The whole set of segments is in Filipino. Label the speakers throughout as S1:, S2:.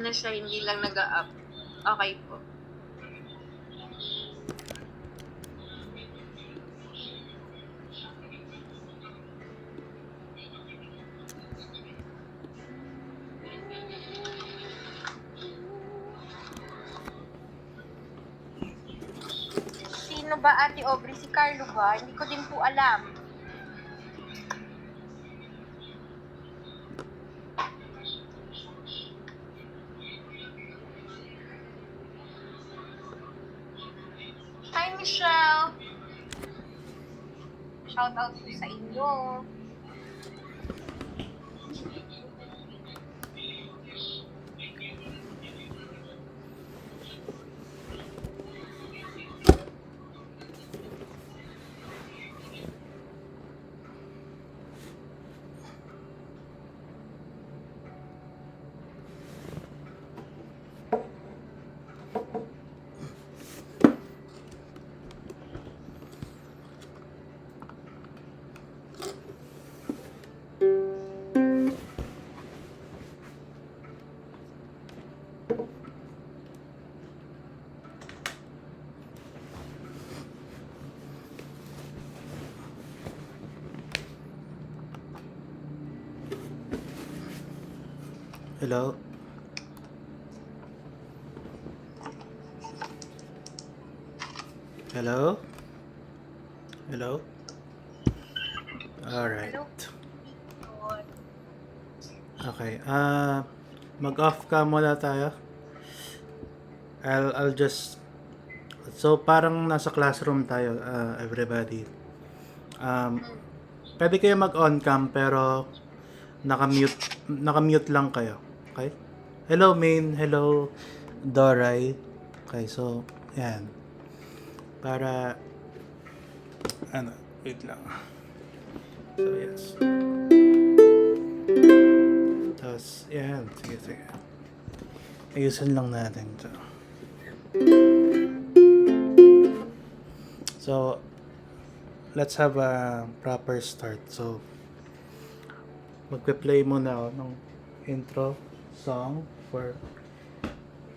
S1: na siya, hindi lang nag-up. Okay po. Sino ba Ate Aubrey? Si Carlo ba? Hindi ko din po alam. Hi, Michelle! Shout out po sa inyo.
S2: Hello? Hello? Hello? Alright.
S1: Hello?
S2: Okay. Mag-off ka muna tayo. I'll just... So, parang nasa classroom tayo, everybody. Pwede kayo mag-on cam, pero naka-mute lang kayo. Okay? Hello, Main. Hello, Doray. Okay, so, yan. Para... wait lang. So, yes. Tapos, yan. Sige. Ayusin lang natin ito. So, let's have a proper start. So, magpe-play muna ako ng intro song for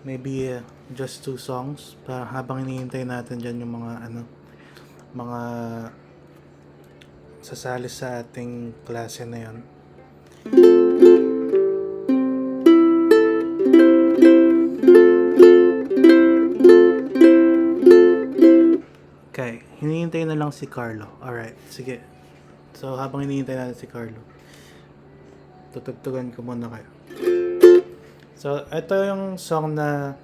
S2: maybe just 2 songs para habang hinihintay natin dyan yung mga sasali sa ating klase na yun. Okay, hinihintay na lang si Carlo. Alright, sige. So, habang hinihintay natin si Carlo, tutugtugan ko muna kayo. So, ito yung song na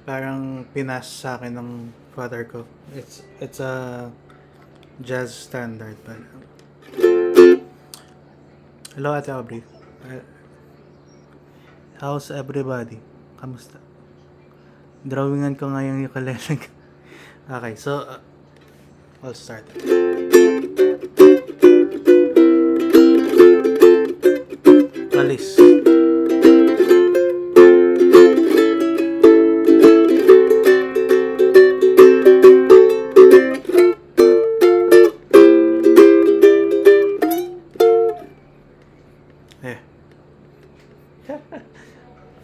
S2: parang pinas sa akin ng father ko. It's a jazz standard pala. Hello, Ate Aubrey. How's everybody? Kamusta? Drawingan ko nga yung ukulele. Okay, so I'll start. Alis.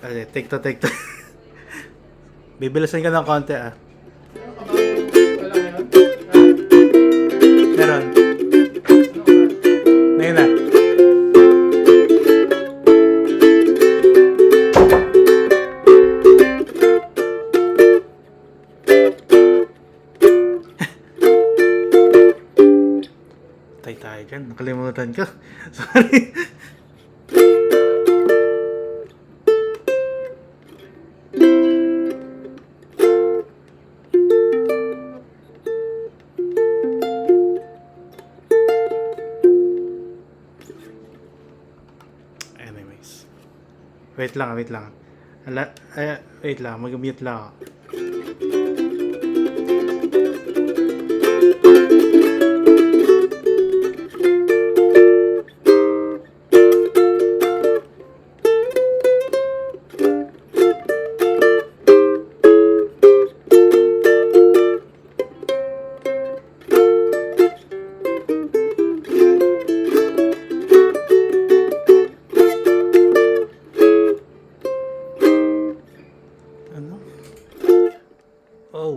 S2: Okay, take to. Bibilisan ka ng konti Meron. Ngayon na. Tayo dyan. Nakalimutan ko. Sorry. Wait lang. Wait lang, mag-mute lang ako.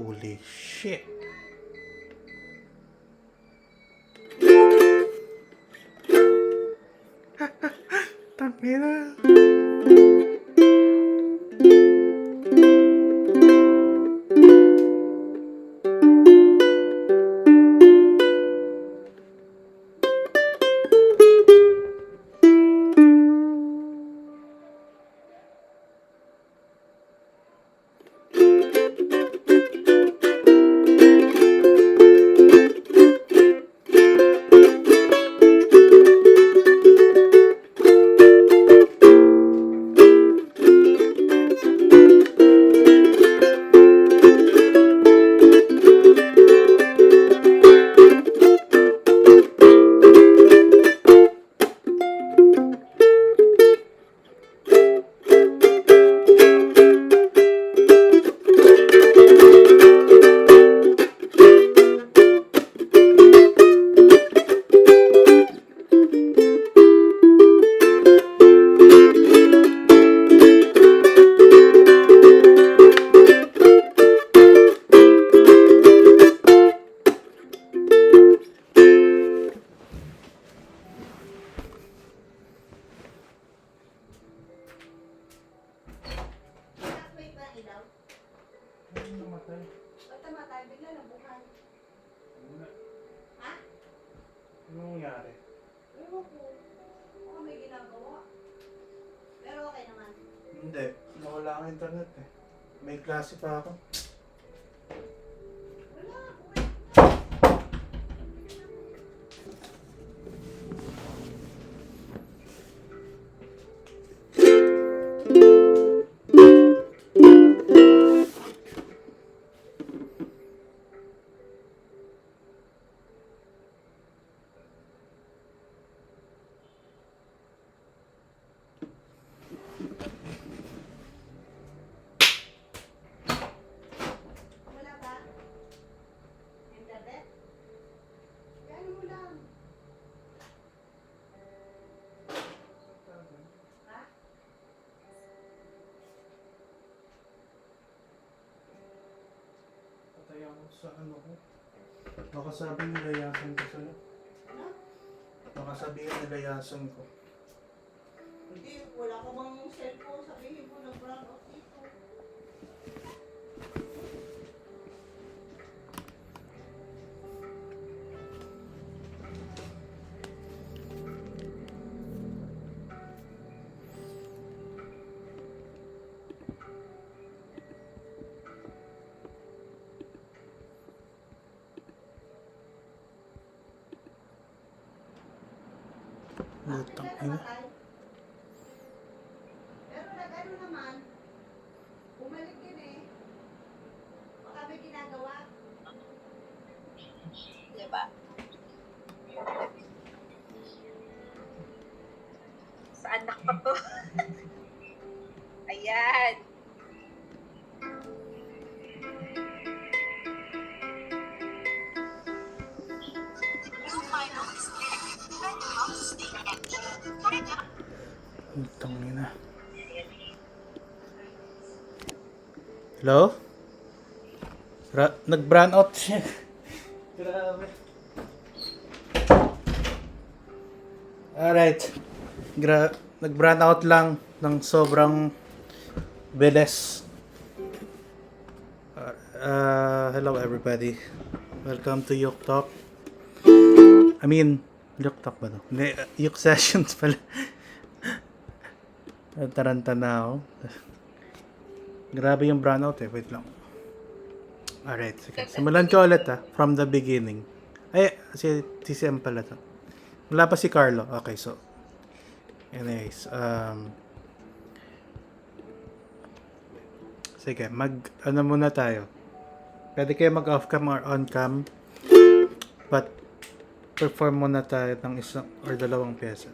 S2: Holy shit. Tangina.
S3: Wait ba ilaw?
S2: Ano namatay?
S3: Ba't namatay? Bigla nabuhay. Ha?
S2: Ano nangyari?
S3: Ewan ko. Baka may ginagawa. Pero okay naman.
S2: Hindi. Nawala ang internet eh. May klase pa ako.
S3: Wala. Okay. Wala ba? Internet? Kaya mo lang. Ha?
S2: Patay ako sa ano ko. Baka sabihin nilayasan ko sa'yo.
S3: Ano?
S2: Baka sabihin nilayasan ko.
S3: Hindi. Wala ko bang cellphone. Sabihin mo nag-brown out dito.
S2: Lutang
S3: Bigla
S2: ina.
S3: namatay. Pero nag-ano naman. Bumalik din eh. Baka may ginagawa.
S1: Diba? Sa anak ko to. Ayan.
S2: Lutang ina. Hello? Nag-brown out siya. Grabe. Alright. Nag-brown out lang ng sobrang bilis. Hello everybody. Welcome to Yuk Talk. I mean, Yuk Talk ba no? Hindi, Yuk Sessions pala. Taranta na ako. Grabe yung brownout eh. Wait lang. Alright, sige. Simulan ko ulit from the beginning. Ay, si TCM pala to. Wala pa si Carlo. Okay, so. Anyways, sige, ano muna tayo. Pwede kayo mag-off cam or on cam. But, perform muna tayo ng isang or dalawang pyesa.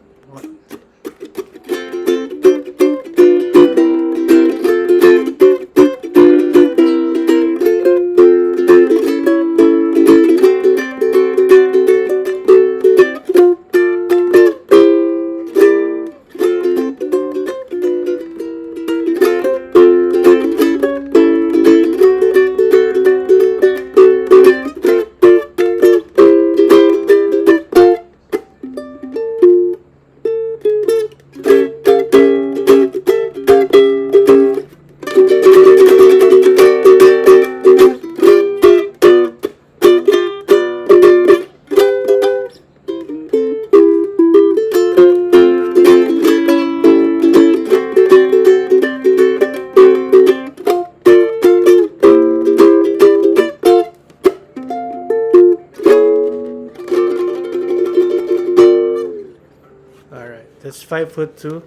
S2: 5'2".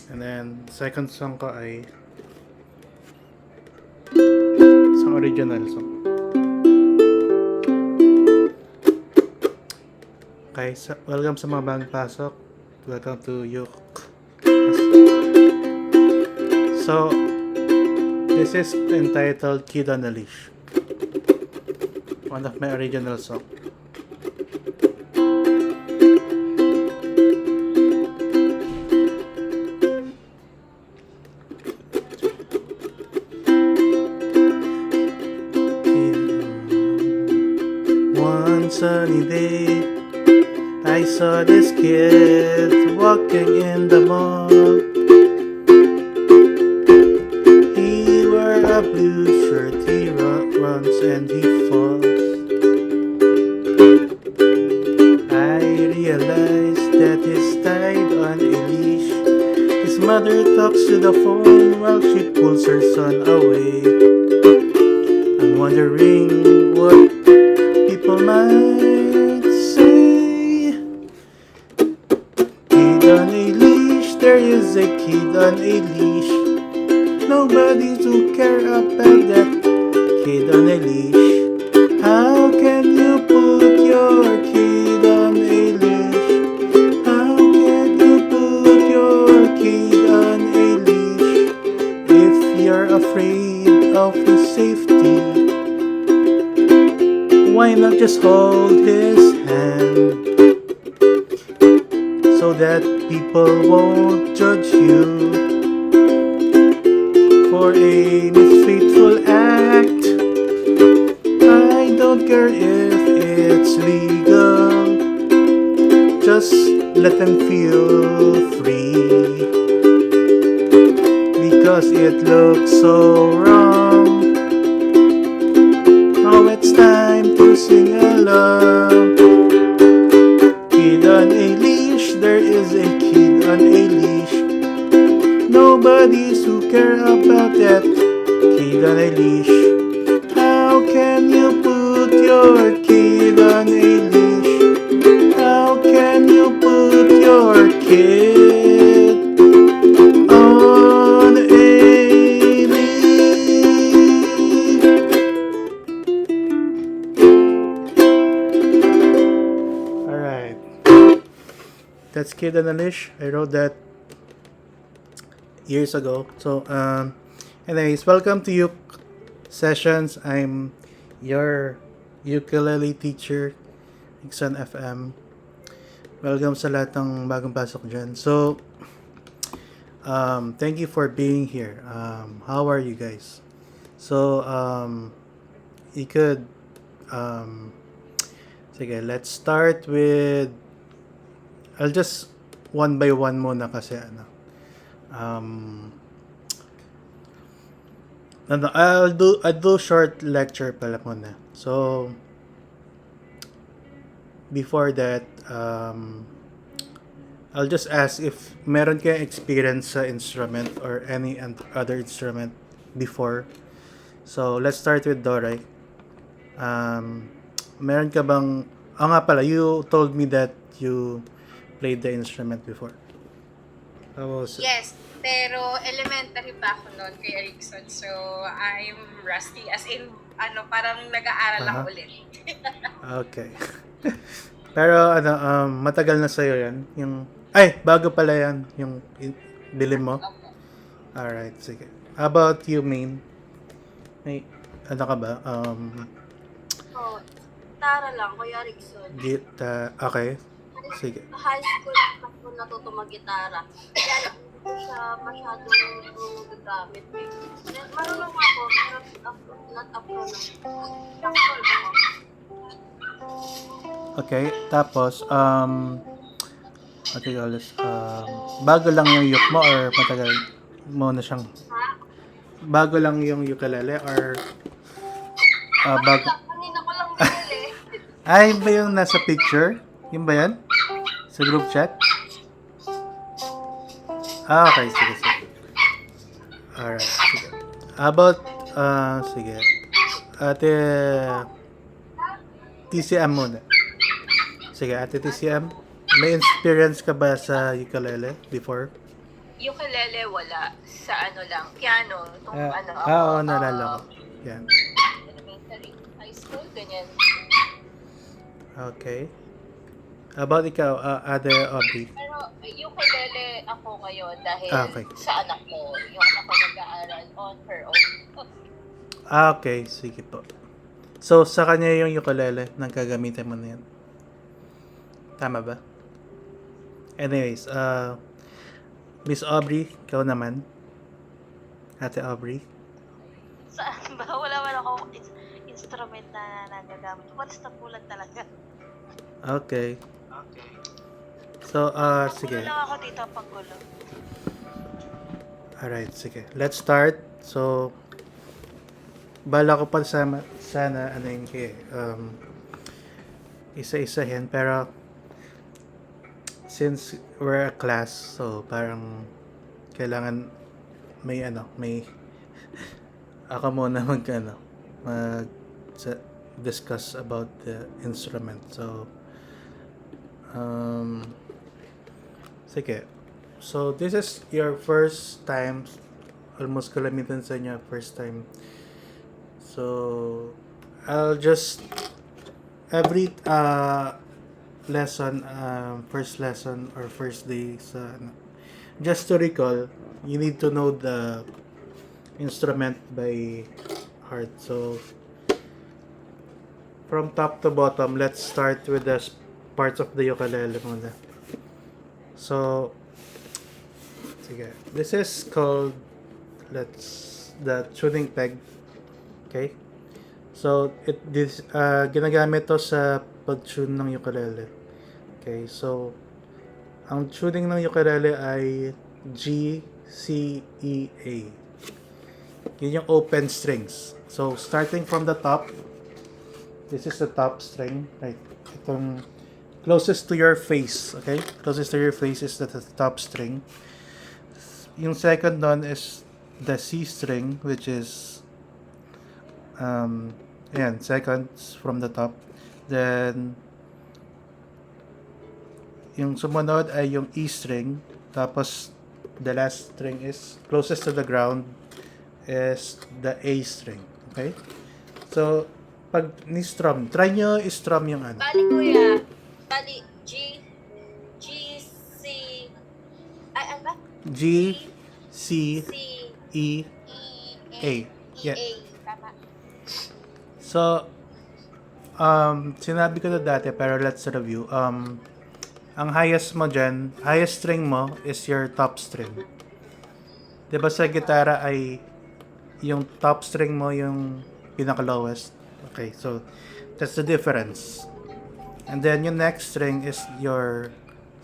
S2: And then, second song ko ay isang original song. Okay, welcome sa mga bagong pasok. Welcome to Yuk. So, this is entitled Kid on a Leash. One of my original songs. One sunny day, I saw this kid walking in the mall. He wore a blue shirt, he runs and he falls. I realized that he's tied on a leash. His mother talks to the phone while she pulls her son away. I'm wondering what people might say. Kid on a leash, there is a kid on a leash. Nobody to care about that kid on a leash. How can you put your kid on a leash? How can you put your kid on a leash if you're afraid of his safety? Why not just hold his hand so that people won't judge you for a misfaithful act? I don't care if it's legal, just let them feel free, because it looks so wrong. Now it's time to sing along. Kid on a leash, there is a kid on a leash. Nobody's who care about that kid on a leash. How can you put your kid on a leash? How can you put your kid on a leash? Alright. That's Kid on a Leash. I wrote that years ago. So, anyways, welcome to Yuk Sessions. I'm your ukulele teacher, Iksan FM. Welcome sa lahat ng bagong pasok dyan. So, thank you for being here. How are you guys? So, you could, sige, let's start with, I'll just one by one muna kasi I'll do short lecture pala muna. So before that, I'll just ask if meron kayong experience sa instrument or any other instrument before. So let's start with Doray. Meron ka bang nga pala, you told me that you played the instrument before. How was it?
S1: Yes, pero elementary pa ako noon kay Erickson. So, I'm rusty. As in, parang nag-aaral lang ulit.
S2: Okay. Pero matagal na sa'yo yan? Bago pala yan, yung bilin mo? Alright, sige. How about you, Main? May, ka ba?
S3: Tara lang, Kuya Rickson.
S2: Okay. Sige.
S3: High school ako natuto mag-gitara. Kaya hindi ko siya masyadong nagagamit. Marunong ako, pero not up to ako.
S2: Okay, tapos, bago lang yung yuk mo or matagal mo na siyang, bago lang yung ukulele or, bago,
S3: Kanina ko lang binili.
S2: ay, ba yung nasa picture? Yung ba yan? Sa group chat? Okay, sige. Alright, sige. About, sige. Ate, TCM muna. Sige, Ate TCM. may experience ka ba sa ukulele before?
S4: Ukulele wala. Sa ano lang, piano. Itong ano ako,
S2: Oo, naalala ko. Yan.
S4: elementary, high school, ganyan.
S2: Okay. How about ikaw, Ate Aubrey?
S4: Pero ukulele ako ngayon dahil
S2: Okay.
S4: sa anak ko. Yung anak ko nag-aaral on her own.
S2: Okay. Sige po. So, sa kanya yung ukulele, nang gagamitin mo na yan. Tama ba? Anyways, Miss Aubrey, ikaw naman. Ate Aubrey.
S5: Saan ba? Wala akong instrument na nagagamit. Once na pulan talaga.
S2: Okay. So, sige.
S5: Panggulo lang ako dito, panggulo.
S2: Alright, sige. Let's start. So, bala ko pa sana ano yung isa-isahin, pero since we're a class, so parang kailangan may ako muna mag discuss about the instrument. So, sige. So, this is your first time, almost kalamitan sa inyo, first time. So, I'll just, every lesson, first lesson or first day sa, just to recall, you need to know the instrument by heart. So, from top to bottom, let's start with the parts of the ukulele muna. So, sige. This is called, the tuning peg. Okay? So, ginagamit to sa pag-tune ng ukulele. Okay, so, ang tuning ng ukulele ay G, C, E, A. Yun yung open strings. So, starting from the top, this is the top string. Right? Itong closest to your face. Okay? Closest to your face is the top string. Yung second nun is the C string, which is ayan, second from the top. Then yung sumunod ay yung E string, tapos the last string is closest to the ground is the A string. Okay? So, pag ni-strum, try nyo i-strum yung ano.
S3: Bali, kuya. Bali, G, C, ay, ano ba?
S2: G, C,
S3: C,
S2: E,
S3: E,
S2: A.
S3: E,
S2: Yeah.
S3: A. Tama.
S2: So, sinabi ko na dati, pero let's review. Ang highest mo dyan, highest string mo is your top string. Diba sa gitara ay yung top string mo yung pinaka-lowest? Okay, so that's the difference. And then yung next string is your,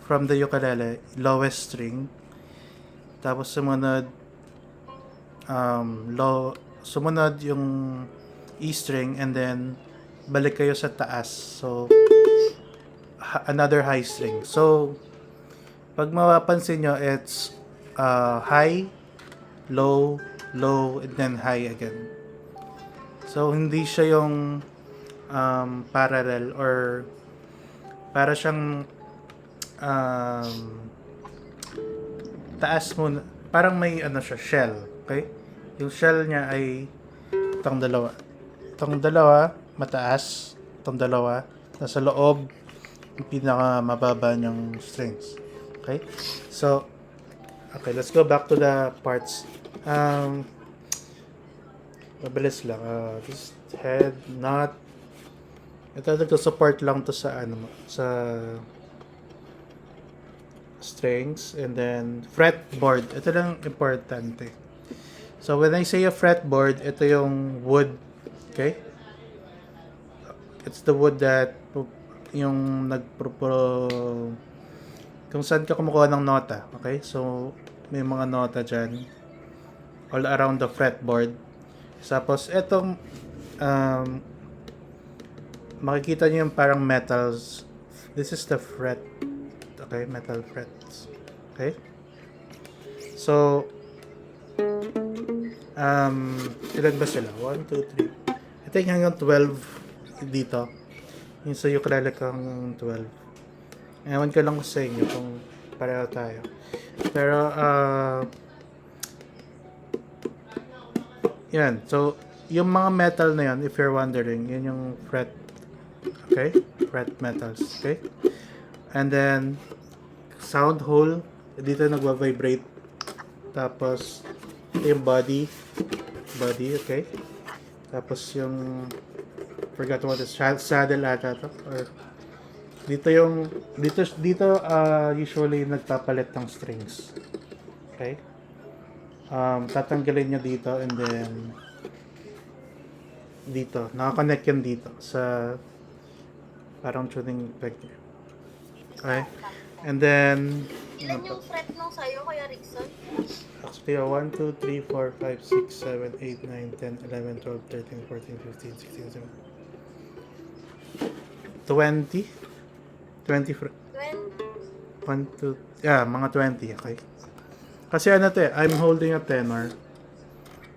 S2: from the ukulele, lowest string. Tapos sumunod, sumunod yung E string, and then balik kayo sa taas. So, another high string. So, pag mapapansin nyo, it's high, low, low, and then high again. So, hindi siya yung parallel or para siyang taas muna. Parang may ano siya, shell. Okay? Yung shell niya ay itong dalawa. Itong dalawa, mataas. Itong dalawa, nasa loob. Yung pinaka mababa niyang strings. Okay? So, okay, let's go back to the parts. Mabilis lang. This head, not. Ito nagsusupport lang to sa ano, sa strings, and then fretboard. Ito lang importante. So when I say a fretboard, ito yung wood. Okay? It's the wood that yung kung saan ka kumukuha ng nota. Okay? So may mga nota dyan all around the fretboard. Tapos etong makikita niyo yung parang metals. This is the fret. Okay, metal frets. Okay? So ilan ba sila? 1, 2, 3. I think hanggang 12 dito. Yung sa ukulele ko hanggang 12. Ewan ko lang sa inyo kung pareho tayo. Pero, yan. So, yung mga metal na yan, if you're wondering, yun yung fret. Okay? Fret metals. Okay? And then, sound hole. Dito nagwa-vibrate. Tapos, ito yung body. Body, okay? Tapos yung, forgot what is, saddle ata to. Or, dito usually nagpapalit ng strings. Okay? Tatanggalin nyo dito and then dito. Nakakonect yan dito sa parang tuning peg niya. Okay? And then
S3: Ilan yung fret nung sa'yo, Kuya Rickson?
S2: actually 1, 2, 3, 4, 5, 6, 7, 8, 9, 10, 11, 12, 13, 14, 15, 16, 17 20 fret.
S3: 20.
S2: 1, 2, yeah, mga 20, okay. Kasi ano to I'm holding a tenor.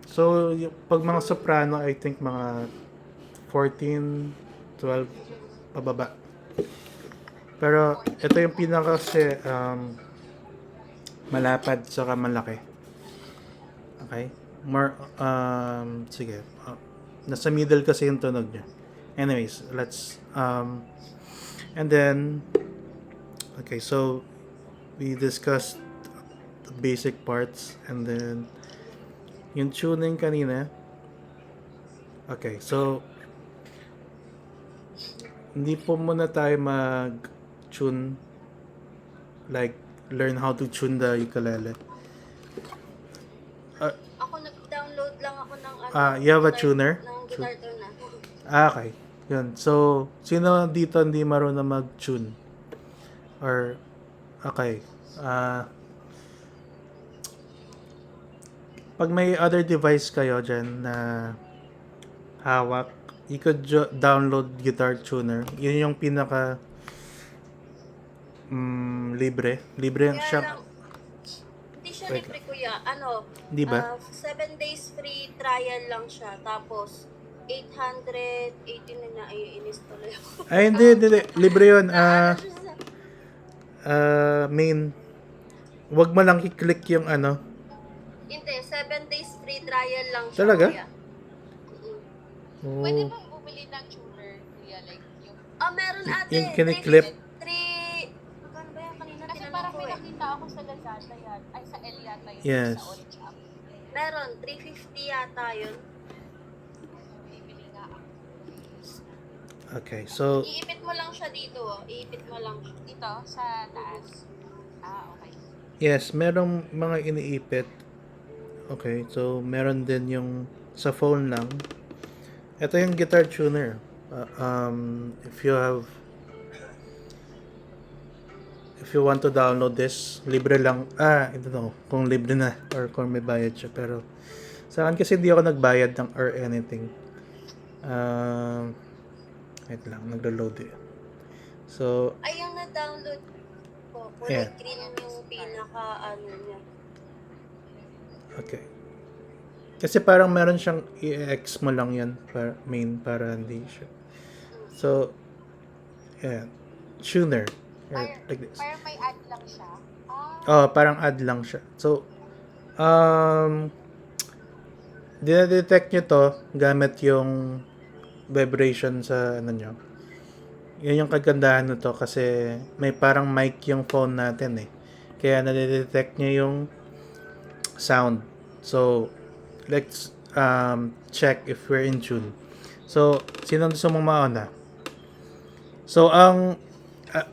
S2: So, pag mga soprano, I think mga 14, 12, pababa. Pero, ito yung pinaka kasi, malapad saka malaki. Okay? More, sige. Nasa middle kasi yung tunog niya. Anyways, let's, and then, okay, so, we discussed the basic parts, and then, yung tuning kanina. Okay, so, hindi po muna tayo mag-tune, like, learn how to tune the ukulele.
S3: Ako nag-download lang ako ng
S2: You have a tuner?
S3: ng guitar tuner.
S2: Okay. Yun. So, sino dito hindi marunong mag-tune? Or, okay. Pag may other device kayo dyan na hawak, you could download Guitar Tuner. Yun yung pinaka libre. Libre
S3: Kaya
S2: siya.
S3: lang, hindi siya
S2: Wait
S3: libre, Kuya. Ano,
S2: Di ba?
S3: 7 days free trial lang siya. Tapos, 818 na i-install ako.
S2: Ay, hindi. Libre yun.
S3: Ano siya sa-
S2: Main. Wag mo lang i-click yung ano.
S3: Hindi, 7 days free trial lang siya.
S2: Talaga?
S3: Kuya. Mm-mm.
S1: Pwede
S2: Oh.
S1: bang bumili ng tuner, kuya? Like, yung...
S3: Meron ate.
S2: Yung kiniklip.
S3: 3... Magkano ba yan? Kanina
S1: Kasi
S3: tinanong
S1: parang
S3: ko
S1: may
S3: eh.
S1: nakita ako sa Lazada yan. Ay, sa El yata yun.
S2: Yes.
S1: Sa Orange App.
S3: Meron, 350 yata yun.
S1: Bibili nga ako.
S2: Okay, so,
S3: Iipit mo lang siya dito, oh. Iipit mo lang siya.
S1: Dito, sa taas. Ah, okay.
S2: yes, merong mga iniipit. Okay, so meron din yung sa phone lang. Ito yung guitar tuner. If you want to download this, libre lang. I don't know kung libre na or kung may bayad siya. Pero sa akin kasi hindi ako nagbayad ng or anything. Wait lang, naglo-load eh. So,
S3: Ay, yung na-download ko,
S2: Yeah.
S3: kulay green yung pinaka, niya.
S2: okay. Kasi parang meron siyang i-X mo lang yan para main para hindi siya. So, yeah. Tuner. Right, like this.
S1: Parang may ad lang siya.
S2: Oh, parang add lang siya. So, dinedetect nyo to gamit yung vibration sa ano nyo. Yun yung kagandahan nito kasi may parang mic yung phone natin eh. Kaya nadedetect nyo yung sound. So, let's check if we're in tune. So, sino gusto mong mauna? So,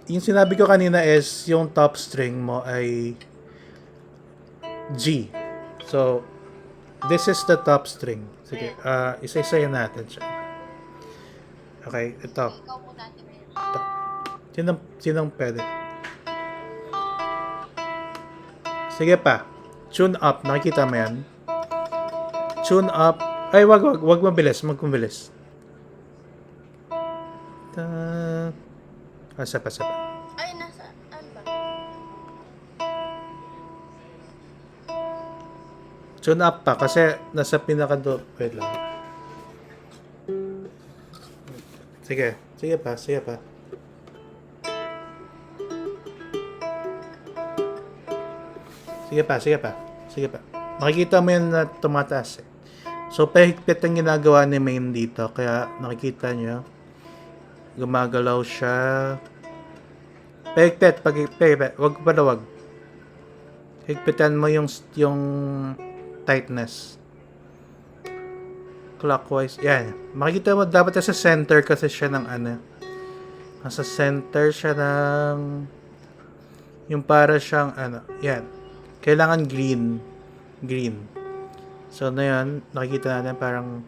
S2: yung sinabi ko kanina is yung top string mo ay G. So, this is the top string. Sige, isa-isayin natin siya. Okay, ito.
S1: Ikaw muna, Ate.
S2: Sinong pwede? Sige pa. Tune up. Nakikita mo yan? Tune up. Ay, wag mabilis. Magkumbilis. Sapa.
S3: Ay, nasa, ano ba?
S2: Tune up pa kasi nasa pinaka-do. Wait lang. Sige pa. Sige pa, sige pa. Sige pa. Makikita mo yan na tumataas eh. So, pahigpit ang ginagawa ni Main dito. Kaya, nakikita nyo, gumagalaw siya. Pahigpit, pahigpit. Wag pa na wag. Higpitan mo yung tightness. Clockwise. Yan. Makikita mo, dapat sa center kasi siya ng ano. Nasa center siya ng yung para siyang ano. Yan. Kailangan green. Green. So, na yan. Nakikita natin parang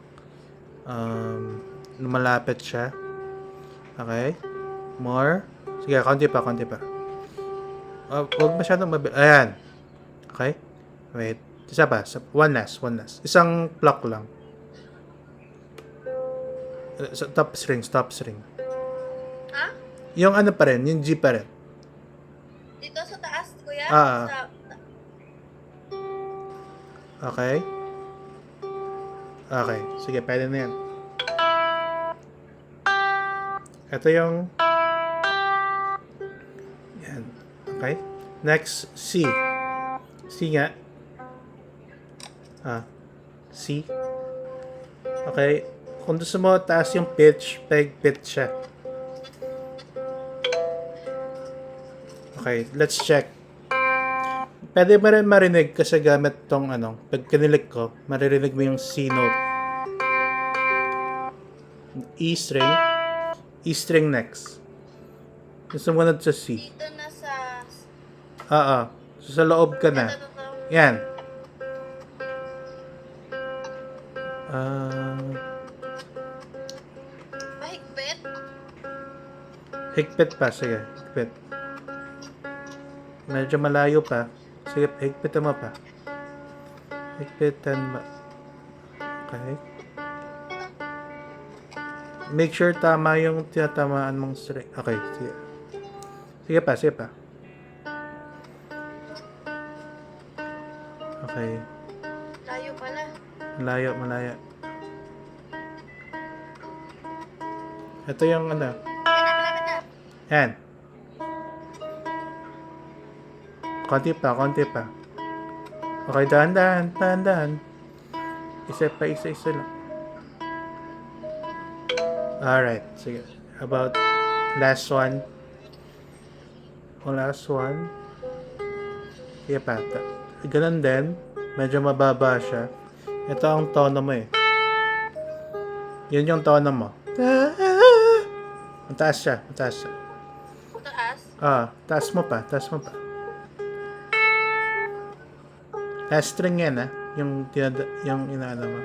S2: lumalapit siya. Okay. More. Sige, konti pa, konti pa. Huwag masyadong mabilis. Ayan. Okay. Wait. Isa pa. One last. Isang block lang. Top string.
S3: Ha?
S2: Yung ano pa rin. Yung G pa rin.
S3: Dito sa taas, kuya?
S2: Ah.
S3: Sa,
S2: Okay. Okay. Sige, pwede na yan. Ito yung yan. Okay. Next, C. C nga. C. Okay. Kung gusto mo taas yung pitch, pitch siya. Okay, let's check. Pwede mo rin marinig kasi gamit tong ano, pag kinilik ko, maririnig mo yung C note. E string next. Sumunod sa C.
S3: dito na sa...
S2: Oo. So, sa loob ka na.
S3: Ito.
S2: Yan.
S3: Mahigpit?
S2: Higpit pa. Sige, higpit. Medyo malayo pa. Sige, higpitan mo pa. Higpitan mo. Okay. Make sure tama yung tinatamaan mong string. Okay, sige. Sige pa. Okay.
S3: Layo pala.
S2: Malaya. Ito yung ano.
S3: Malapit na.
S2: Yan. Konti pa. Okay, dahan. Isa lang. Alright, sige. About last one. Sige pa. Ganun din. Medyo mababa siya. Ito ang tono mo eh. Yun yung tono mo. Mataas siya.
S3: Taas?
S2: Taas mo pa. Last string yan yung inaano mo.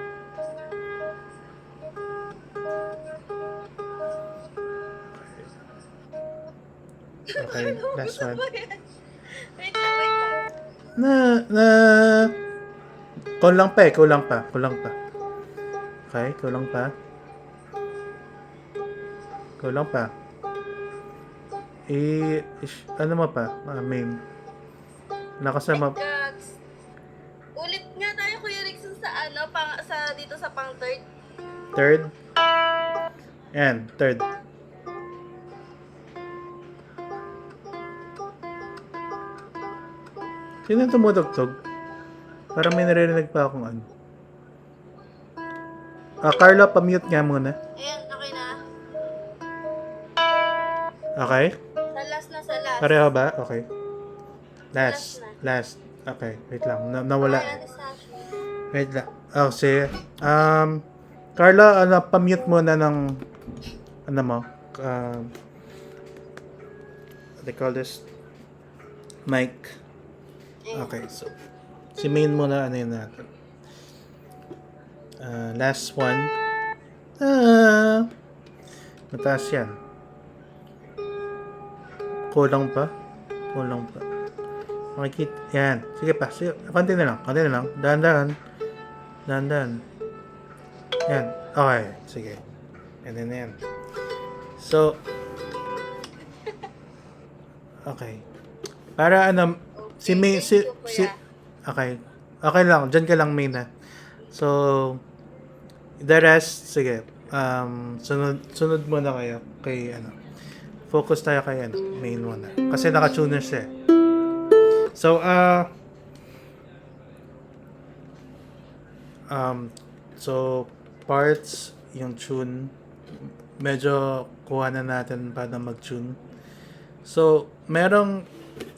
S2: Okay, last one.
S3: Wait lang.
S2: Kulang pa. Okay, kulang pa. Ano mo pa? Main. Nakasama.
S3: Gags. Ulit nga tayo, Kuya Rickson, sa ano, dito sa pang third.
S2: Third. Yan, third. Sino yung tumutugtog? Parang may naririnig pa akong ano. Carla, pa-mute nga muna.
S3: Ayan, okay na.
S2: Okay?
S3: Sa last.
S2: Pareho ba? Okay.
S3: Last
S2: Last. Okay, wait lang. Nawala.
S3: Ayan, Sashi.
S2: Wait lang. Oh, sige. Carla, pa-mute muna ng ano mo? What they call this? Mic. Okay, so si main muna ano yun natin. Last one. Mataas yan. Kulang pa. Makikita. Yan. Sige pa. Sige. Konti na lang. Dahan-dahan. Yan. Okay. Sige. And then yan. So. Okay. Para si May, okay. Okay lang. Diyan ka lang, May na. So, the rest, sige. Sunod muna kayo kay focus tayo kay main muna. Kasi naka-tuner siya. So, So, parts, yung tune, medyo kuha na natin paano mag-tune. So, merong,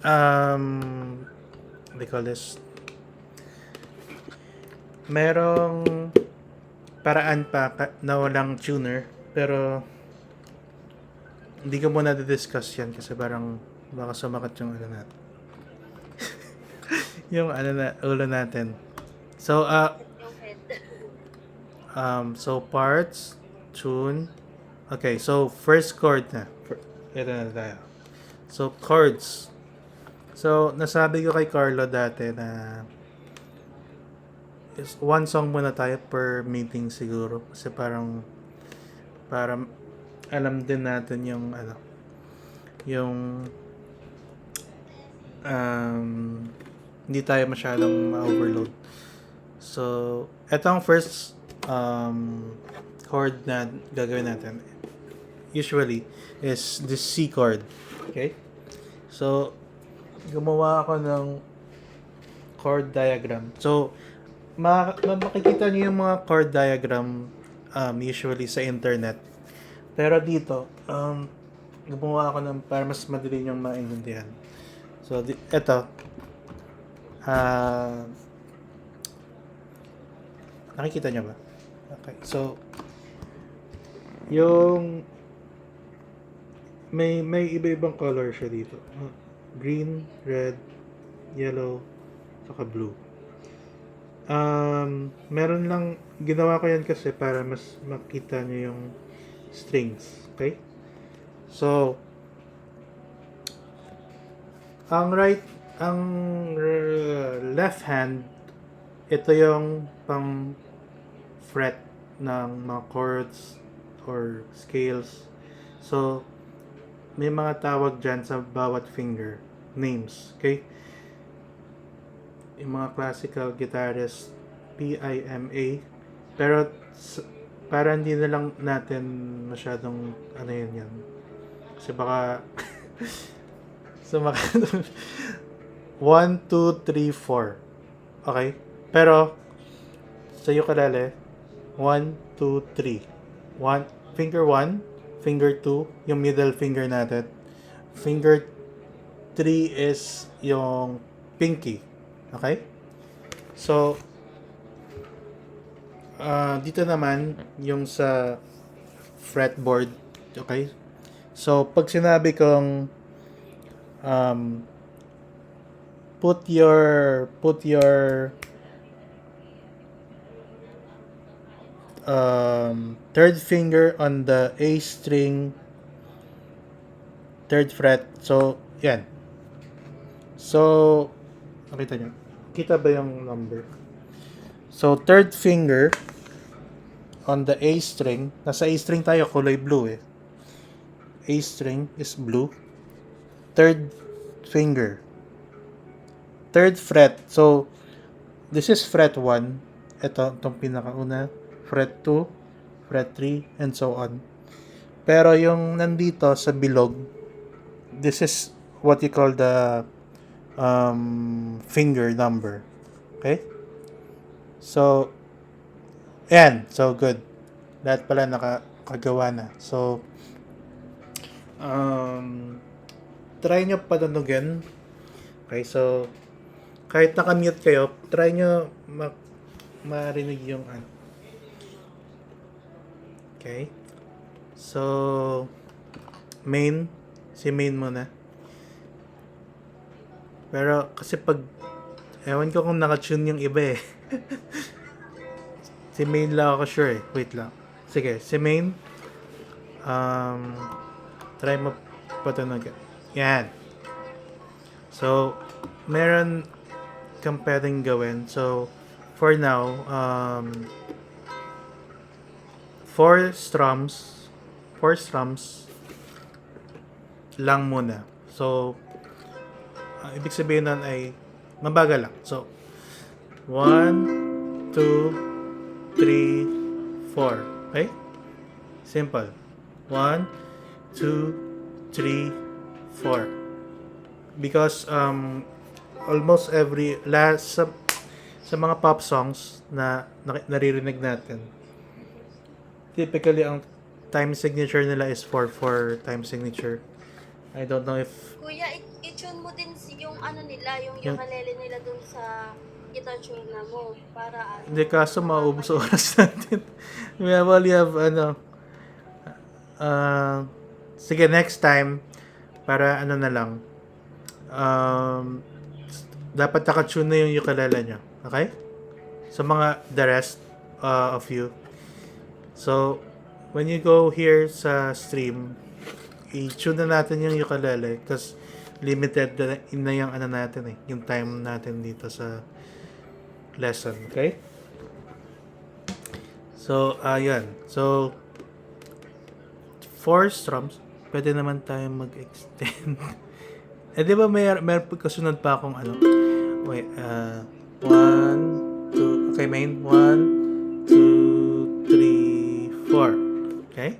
S2: what do you call this? Merong paraan pa na walang tuner, pero hindi ko muna discuss yan kasi parang baka sumakat yung ano natin. Yung ano na, ulo natin. So,
S3: Yung head.
S2: so parts, tune. Okay, so first chord na. Ito na tayo. So, chords. So, nasabi ko kay Carlo dati na is one song muna tayo per meeting siguro. Kasi parang para alam din natin yung ano, yung hindi tayo masyadong ma-overload. So, etong first chord na gagawin natin usually is this C chord. Okay? So, gumawa ako ng chord diagram. So, makikita niyo yung mga chord diagram usually sa internet. Pero dito, gumawa ako ng para mas madali niyong maintindihan. So, ito. Nakikita niyo ba? Okay. So, yung may iba-ibang color siya dito. Green, red, yellow, saka blue. Meron lang, ginawa ko yan kasi para mas makita nyo yung strings. Okay? So, ang left hand, ito yung pang fret ng mga chords or scales. So, may mga tawag dyan sa bawat finger. Names. Okay? Yung mga classical guitarist, PIMA. Pero, para hindi na lang natin masyadong ano yun. Kasi baka sumakat. 1, 2, 3, 4. Okay? Pero, sa ukulele, 1, 2, 3. Finger 1, finger 2, yung middle finger natin. Finger 3 is yung pinky. Okay? So, dito naman, yung sa fretboard. Okay? So, pag sinabi kong put your third finger on the A string, third fret. So, yan. So, nakita nyo? Kita ba yung number? So, third finger on the A string. Nasa A string tayo, kulay blue eh. A string is blue. Third finger. Third fret. So, this is fret 1. Ito, itong pinakauna. Fret 2, fret 3, and so on. Pero yung nandito sa bilog, this is what you call the finger number. Okay? So, ayan. So, good. Lahat pala nakagawa na. So, try nyo patunugin. Okay, so, kahit nakamute kayo, try nyo marinig yung ano. Okay. So, main. Si main muna. Pero, kasi pag, ewan ko kung nakatune yung iba eh. Si main lang ako sure eh. Wait lang. Sige, si main. Try mo patunogin. Yan. So, meron kang pwedeng gawin. So, for now, 4 strums lang muna. So, ibig sabihin nun ay mabagal lang. So, 1, 2, 3, 4. Okay? Simple. 1, 2, 3, 4. Because almost every sa mga pop songs na naririnig natin, typically ang time signature nila is 4/4 time signature. I don't know if
S3: Kuya, i-tune mo din yung ano nila, yung
S2: Yung-
S3: ukulele nila dun sa guitar tuna mo. Para ano.
S2: hindi, kaso maubos oras natin. We only have sige, next time para ano na lang, dapat nakatune na yung ukulele nyo. Okay? Sa mga the rest of you. So, when you go here sa stream, i-tune na natin yung ukulele kasi limited na yung ano natin yung time natin dito sa lesson. Okay? So, ayan. So, 4 strums, pwede naman tayo mag-extend. Di ba may kasunod pa akong ano? Wait, 1, 2, okay, main, 1, 2, 3, 4. Okay?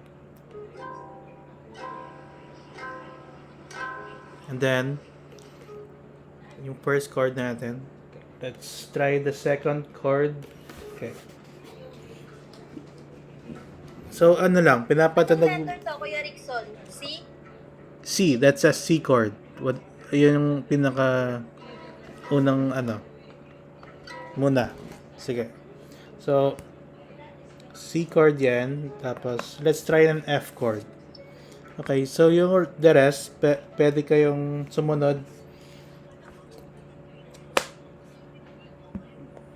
S2: And then, yung first chord natin. Let's try the second chord. Okay. So, ano lang,
S3: Anong
S2: pinapatanog...
S3: letter to, Kuya Rickson? C?
S2: C, that's a C chord. Yun yung pinaka unang ano. Muna. Sige. So, C chord yan. Tapos, let's try an F chord. Okay, so yung the rest, pwede kayong sumunod.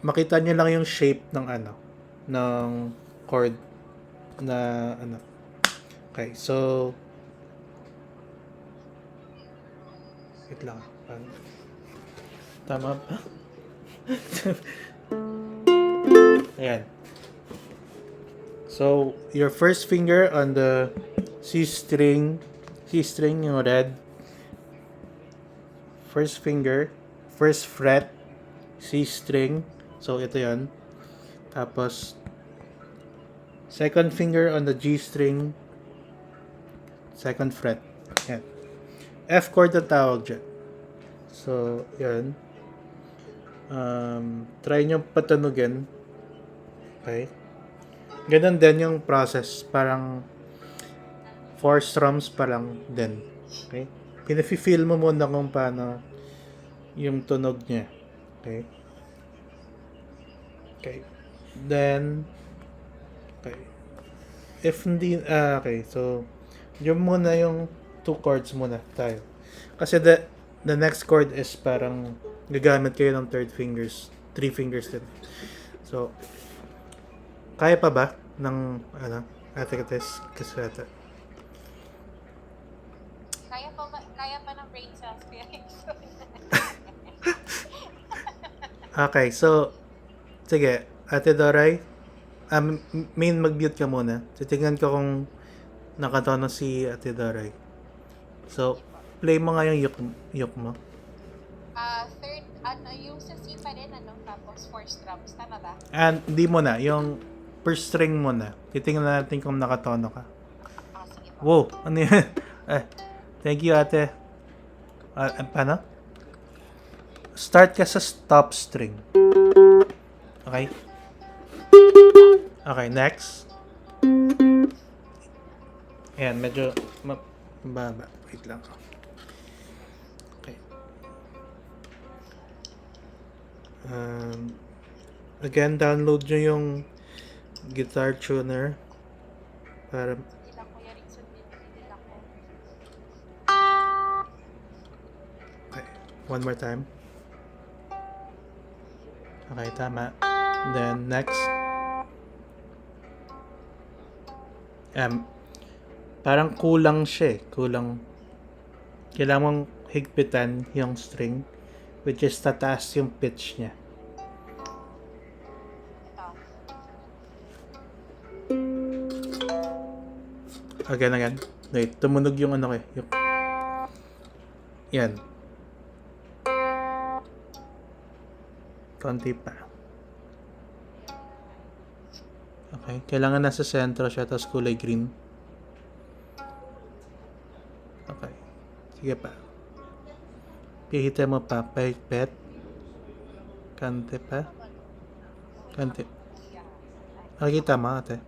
S2: Makita nyo lang yung shape ng ano, ng chord na ano. Okay, so wait lang. Tama ba? Ayan. So, your first finger on the C string yung red. First finger, first fret, C string. So, ito yan. Tapos, second finger on the G string, second fret. Yan. F chord na tawag dyan. So, yan. Try nyo patunugin. Okay. Ganun din yung process. Parang 4 strums pa lang din. Okay. Pinafi-feel mo muna kung paano yung tunog niya. Okay. Okay. Then, okay. If hindi, okay. So, yun muna yung 2 chords muna tayo. Kasi the next chord is parang gagamit kayo ng 3 fingers din. So, kaya pa ba ng ano, Ate Kates Kasweta?
S1: Kaya pa ng brain cells, Kuya Rickson.
S2: Okay, so sige, Ate Doray, main mag-mute ka muna. Titingnan ko kung nakatono si Ate Doray. So, play mo nga yung yuk mo.
S1: Third, yung sa C pa rin, tapos 4 strums, tama ba?
S2: And hindi mo na, yung first string mo na. Titingnan natin kung nakatono ka.
S1: Sige po.
S2: Wow, ano yan? Thank you, Ate. Paano? Start ka sa stop string. Okay? Okay, next. Ayan, medyo mababa. Wait lang. Okay. Again, download nyo yung guitar tuner para
S1: Hindi lang Kuya Rickson, hindi lang ko.
S2: okay. One more time. Okay, tama. Then next. Parang kulang siya eh. Kulang. Kailangan mong higpitan yung string, which is tataas yung pitch niya. Again. Wait, tumunog yung ano ko eh. Yan. Konti pa. Okay, kailangan nasa sentro siya, tapos kulay green. Okay. Sige pa. Pihitin mo pa. Pahigpit. Kante pa. Konti. Nakikita mo, ate?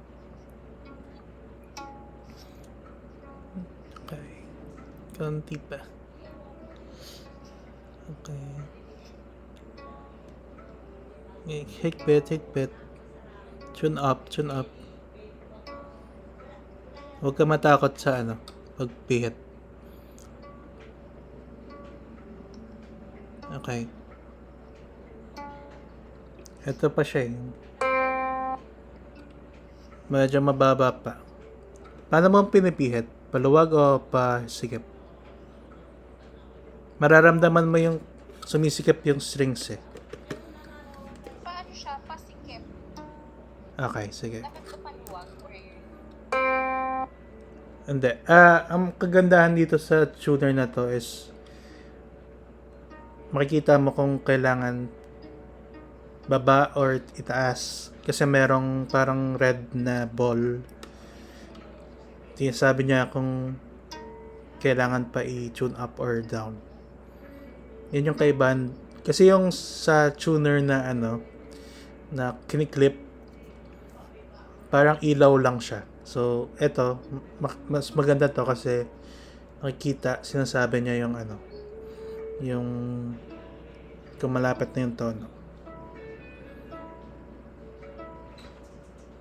S2: Okay. Konti pa. Okay. Higpit, higpit. Tune up, tune up. Huwag ka matakot sa pagpihit. Okay. Ito pa siya eh. Medyo mababa pa. Paano mo pinipihit? Paluwag o pasikip? Mararamdaman mo yung sumisikip yung strings eh.
S1: Paano siya? Pasikip.
S2: Okay, sige.
S1: Dapat ito paluwag or
S2: Hindi. Ang kagandahan dito sa tuner na to is makikita mo kung kailangan baba or itaas. Kasi merong parang red na ball. Sabi niya kung kailangan pa i-tune up or down. Yun yung kaibahan. Kasi yung sa tuner na na kiniklip, parang ilaw lang siya. So, eto, mas maganda to kasi nakikita, sinasabi niya yung yung kung malapit na yung tono.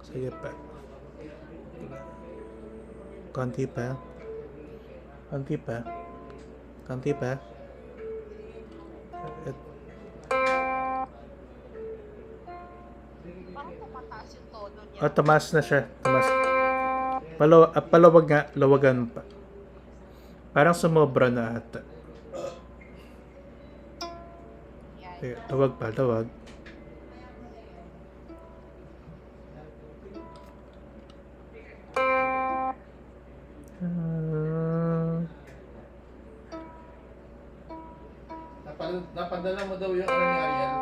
S2: Sige pa. Konti pa. Konti pa. Konti pa.
S1: parang tumataas yung tono niya.
S2: Tumaas na siya. Tumaas. Palawag nga. Lawagan pa. Parang sumobra na ata.
S1: Yan.
S2: Sige, lawag pa. Lawag.
S6: Napadala mo daw yung ni Ariel?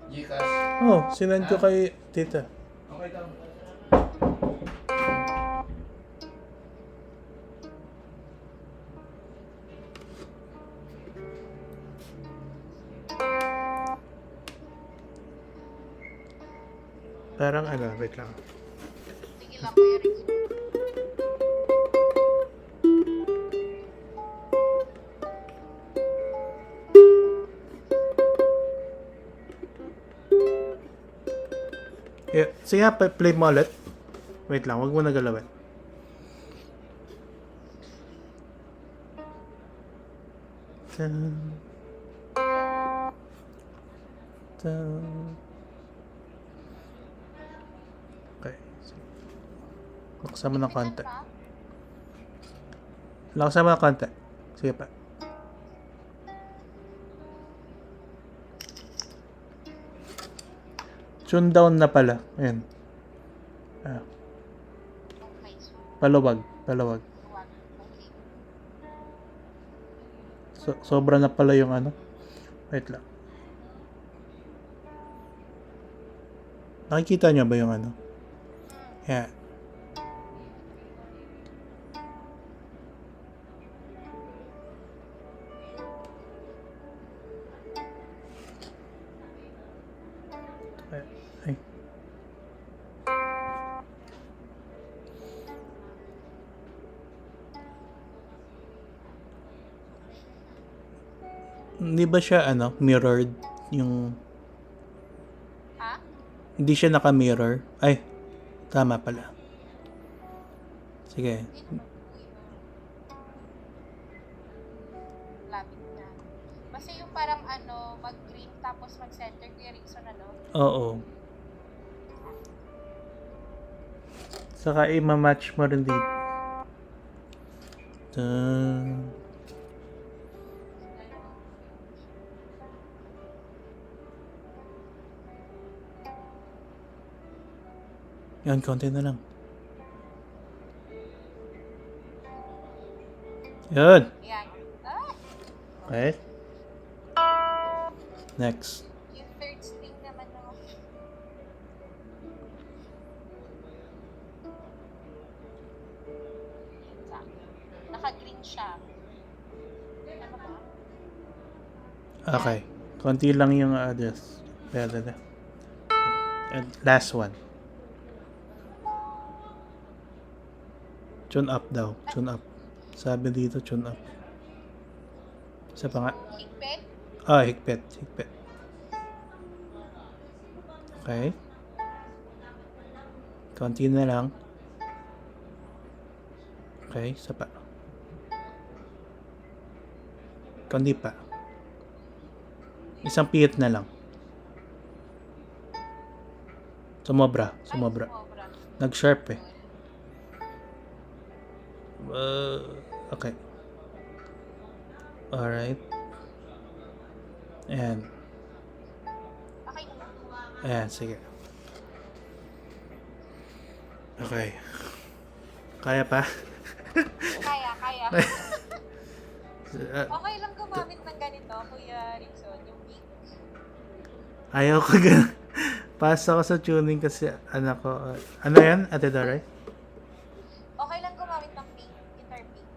S6: Gcash?
S2: Oh, sinend ko kay tita.
S6: Okay daw.
S2: Parang wait lang.
S1: Sige lang, Kuya Rick.
S2: Yeah. Sige nga, play mo ulit. Wait lang, wag mo na galawin. Tan. Tan. Okay. Laksan mo ng konti. Laksan mo ng konti. Sige pa. Tune down na pala. Ayan.
S1: Okay, so
S2: Palawag. Palawag.
S1: luwag. Okay.
S2: Sobra na pala yung Wait lang. Nakikita nyo ba yung Yeah. Ay. Hindi ba siya mirrored yung
S1: Ha?
S2: hindi siya naka-mirror? Ay, tama pala. Sige.
S1: Lapit na. Basta yung parang mag-green tapos mag-center, Kuya Rickson,
S2: Oo. Saka i-match mo rin dito. Dun. Yan, konti na lang. Yun.
S1: Yan. Ah!
S2: Okay. Next.
S1: Yung third string naman, Naka-green siya. Ano ba?
S2: Okay. Konti lang yung adjust. Pwede na. And last one. Tune up daw. Tune up. Sabi dito, tune up. Isa pa nga.
S1: Higpit?
S2: Higpit. Higpit. Okay. Konti na lang. Okay, isa pa. Konti pa. Isang pihit na lang. Sumobra. Nag-sharp eh. Okay. Alright. Ayan. Ayan, sige. Okay. Kaya pa?
S1: Kaya.
S2: Uh,
S1: Okay lang gumamit ng ganito, Kuya Rickson, yung pink.
S2: Ayaw ko gan. Pasa ko sa tuning kasi anak ko. Ano yan, Ate Doray?
S1: Okay lang gumamit ng pink, guitar pink.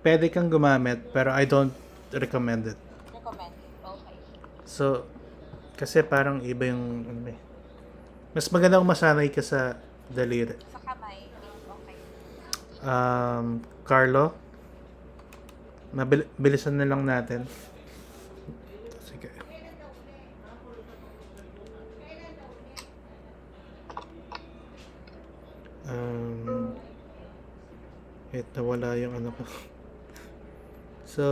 S2: Pwede kang gumamit pero I don't recommend it.
S1: Recommend. Okay.
S2: So, kasi parang iba yung ano eh. Mas maganda kung masanay ka sa daliri.
S1: Sa kamay, okay.
S2: Carlo, bilisan na lang natin. Sige. Nawala yung ano ko. So,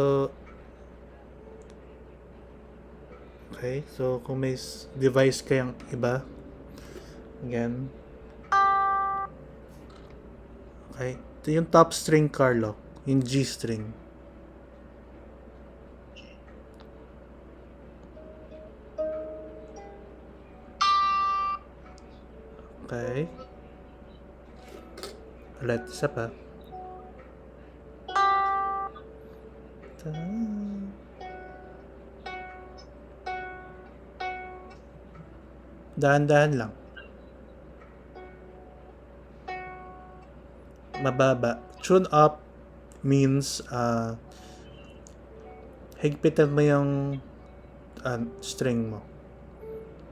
S2: okay. So, kung may device kayang iba, again. Okay. Ito yung top string, Carlo. Yung G string. Okay. Ulit, isa pa. Dahan-dahan lang. Mababa. Tune up means higpitan mo yung string mo.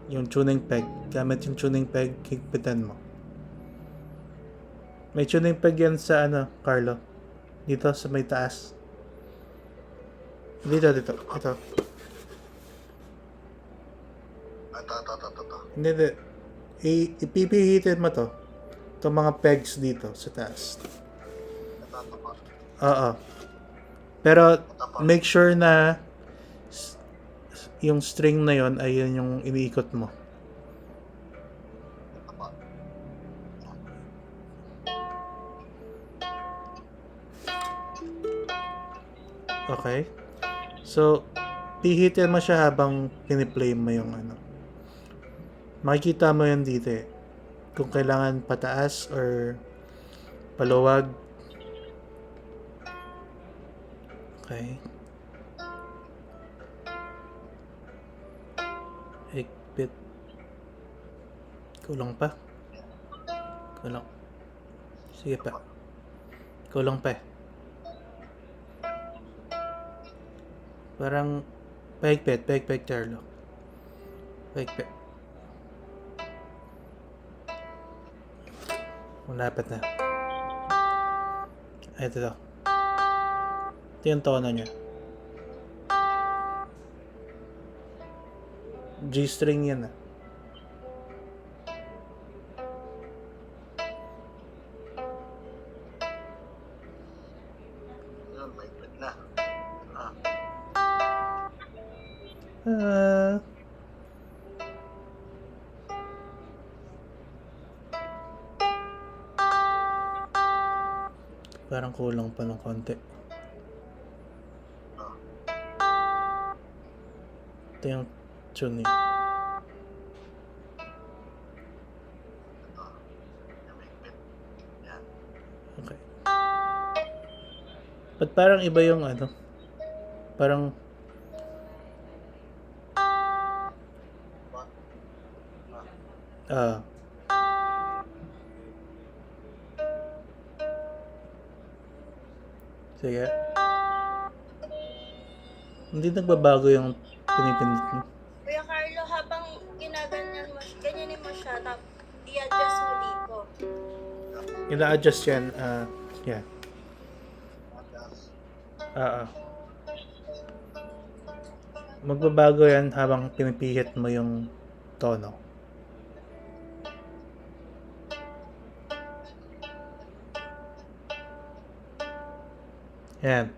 S2: Yung tuning peg. Gamit yung tuning peg, higpitan mo. May tuning peg yan sa Carlo. Dito sa may taas. Dito. Ito.
S7: Ito.
S2: Hindi. Ipipihitin mo to. Itong mga pegs dito sa taas. Oo. Pero make sure na yung string na yon ay yun yung iniikot mo. Okay. So, pihitin mo siya habang piniplay mo yung Makikita mo yan dito eh. Kung kailangan pataas or paluwag. Okay. Higpit. Kulang pa. Kulang. Sige pa. Kulang pa. Parang pahigpit, Carlo. Pahigpit. Malapit na. Ay, ito. Ito yung tono niya. G-string yan ah.
S7: Mahigpit na.
S2: Parang kulang pa ng konti. Ito yung tune niya. Okay. Ba't parang iba yung parang sige. Hindi nagbabago yung pinipindot mo.
S1: Kuya Carlo, habang
S3: habang ginaganyan mo, ganyanin mo siya, tapos i-adjust mo dito.
S2: Ina-adjust yan. Yeah. Magbabago yan habang pinipihit mo yung tono. Yan.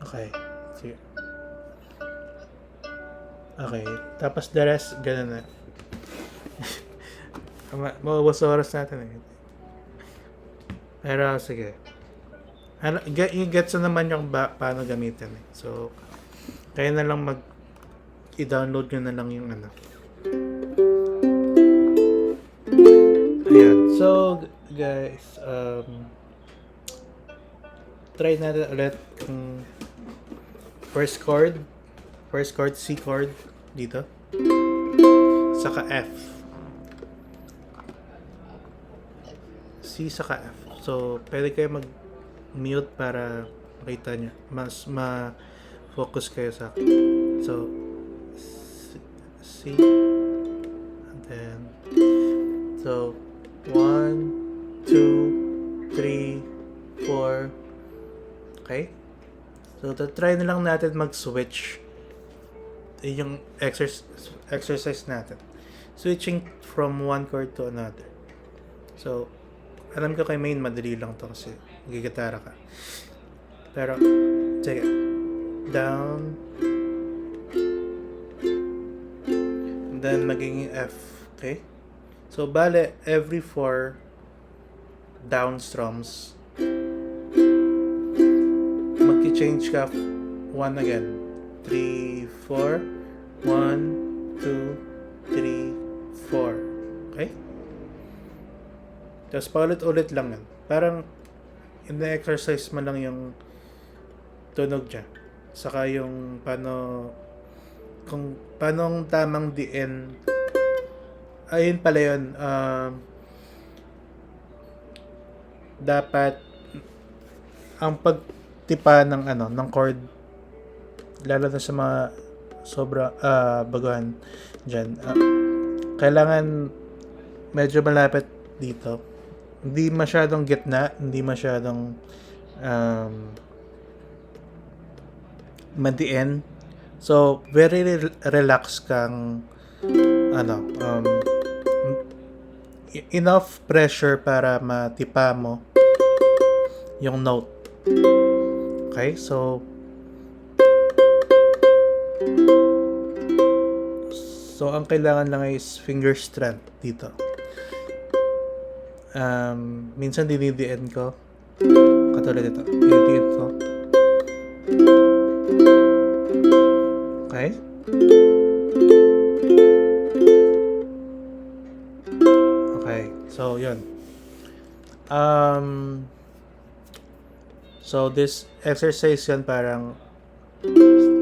S2: Okay. Sige. Okay. Tapos the rest, ganun na. Mauubos oras natin eh. Pero sige. Gets na naman yung paano gamitin eh. So, kaya na lang i-download nyo na lang yung ano. Ayan. So, guys, try natin ulit kung first chord, C chord dito. Saka F. C saka F. So, pwede kayo mag-mute para makita nyo. Mas ma-focus kayo sa akin. So, C. And then, so, 1, 2, 3, 4. Okay? So, try na lang natin mag-switch. Yung exercise natin. Switching from one chord to another. So, alam ko kay main madali lang to kasi gigitara ka. Pero, sige. Down. And then, magiging F. Okay? So, bale, every 4 down strums, mag-change ka 1 again. 3, 4. 1, 2, 3, 4. Okay? Tapos paulit-ulit lang yan. Parang ina-exercise mo lang yung tunog niya. Saka yung paano ang tamang diin. Ayun pala yun. Dapat ang pagtipa ng chord, lalo na sa mga sobra baguhan dyan, kailangan medyo malapit dito. Hindi masyadong gitna, hindi masyadong madiin. So, very relax kang enough pressure para matipa mo yung note. Okay? So, ang kailangan lang is finger strength dito. Minsan dinidiin ko. Katulad ito. Dinidiin ko. Okay? Okay. So, yun. So, this exercise yan parang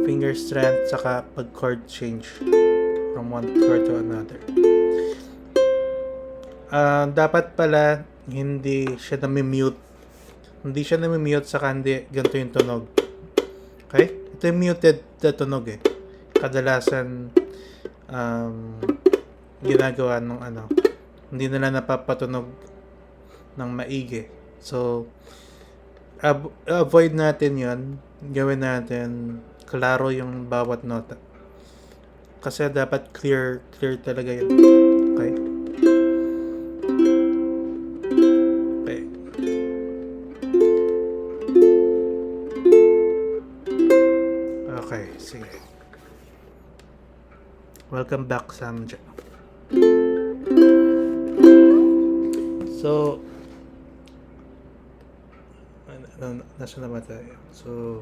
S2: finger strength saka pag chord change from one chord to another. Dapat pala hindi siya nami-mute. Hindi siya nami-mute saka hindi ganito yung tunog. Okay? Ito yung muted na tunog eh. Kadalasan ginagawa ng hindi nila napapatunog ng maigi. So, avoid natin yon. Gawin natin klaro yung bawat nota. Kasi dapat clear talaga yun. Okay? Okay. Okay, sige. Welcome back, Samja. So, nasa naman tayo. So,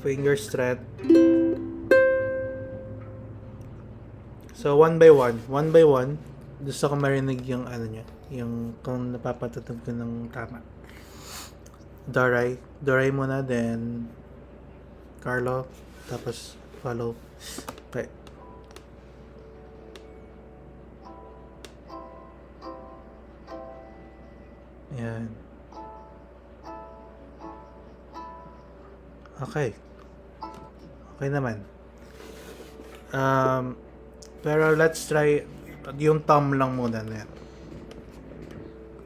S2: finger strength. So, one by one, gusto ko marinig yung niya, yung kung napapatutog ko ng tama. Doray muna, then Carlo, tapos follow. Okay. Yan. Okay. Okay naman. Pero let's try yung thumb lang muna na yan.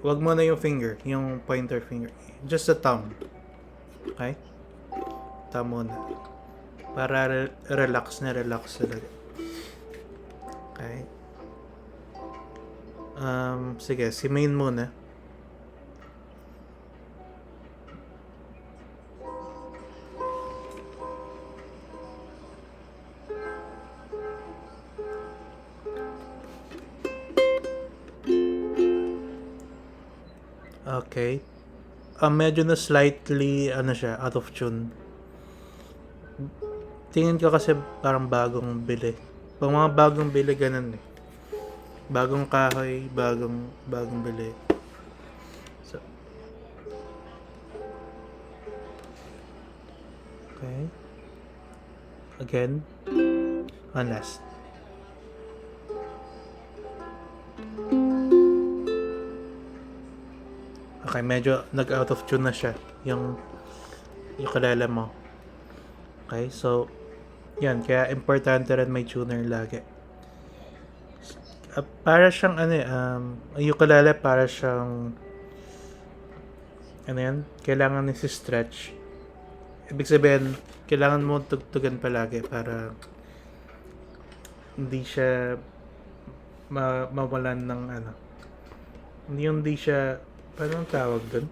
S2: Huwag muna yung finger, yung pointer finger. Just the thumb. Okay? Thumb muna. Para relax talaga. Okay? Sige, si main muna. Okay. Medyo na slightly, siya, out of tune. Tingin ko kasi parang bagong bili. Pag mga bagong bili, ganun eh. Bagong kahoy, bagong bili. So, okay. Again. One last. Okay, medyo nag-out of tune na siya. Yung ukulele mo. Okay, so, yan. Kaya importante rin may tuner lagi. Para siyang, ang ukulele para siyang, kailangan stretch. Ibig sabihin, kailangan mo tugtugan palagi para hindi siya mawalan ng hindi siya, paano ang tawag dun?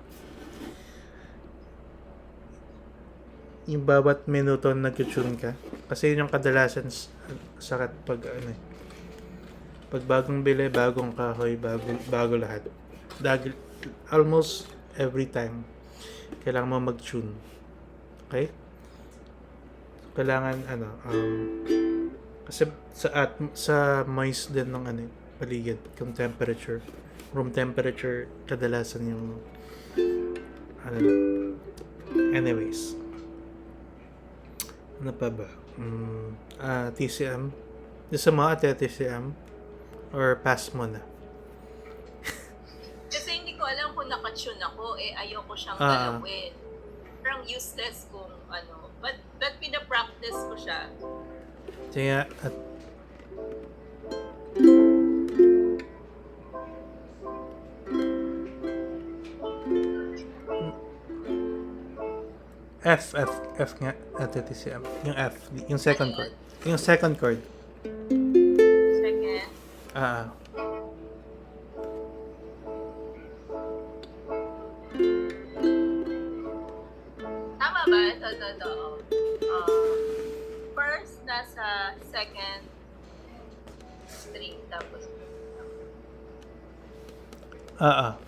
S2: Yung bawat minuto nag-tune ka. Kasi yun yung kadalasan sakit pag pag bagong bili, bagong kahoy, bago lahat. Almost every time kailangan mo mag-tune. Okay? Kailangan kasi sa moist din ng paligid, yung temperature. Room temperature kadalasan yung anyways. Ano pa ba? TCM. Gusto mo TCM? Or pass mo na?
S4: Kasi hindi ko alam kung nakatune ako, ayoko siyang galawin. Parang useless kung But pinapractice ko siya.
S2: Kaya, F nga, TCM. Yung F, yung second chord. Yung second chord.
S4: Second. Tama ba? Ito. First, nasa second string, tapos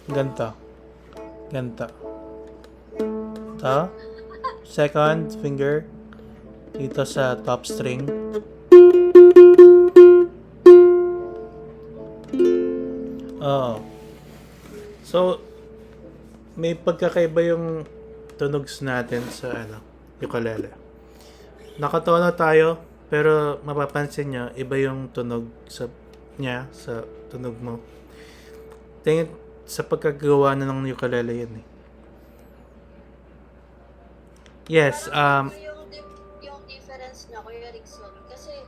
S2: Ganto. Ito. Second finger dito sa top string. So, may pagkakaiba yung tunogs natin sa ukulele. Nakatono tayo, pero mapapansin nyo, iba yung tunog sa tunog mo. Tingin sa pagkagawa na ng ukulele yun eh. Yes,
S3: yung difference na Kuya Rickson, kasi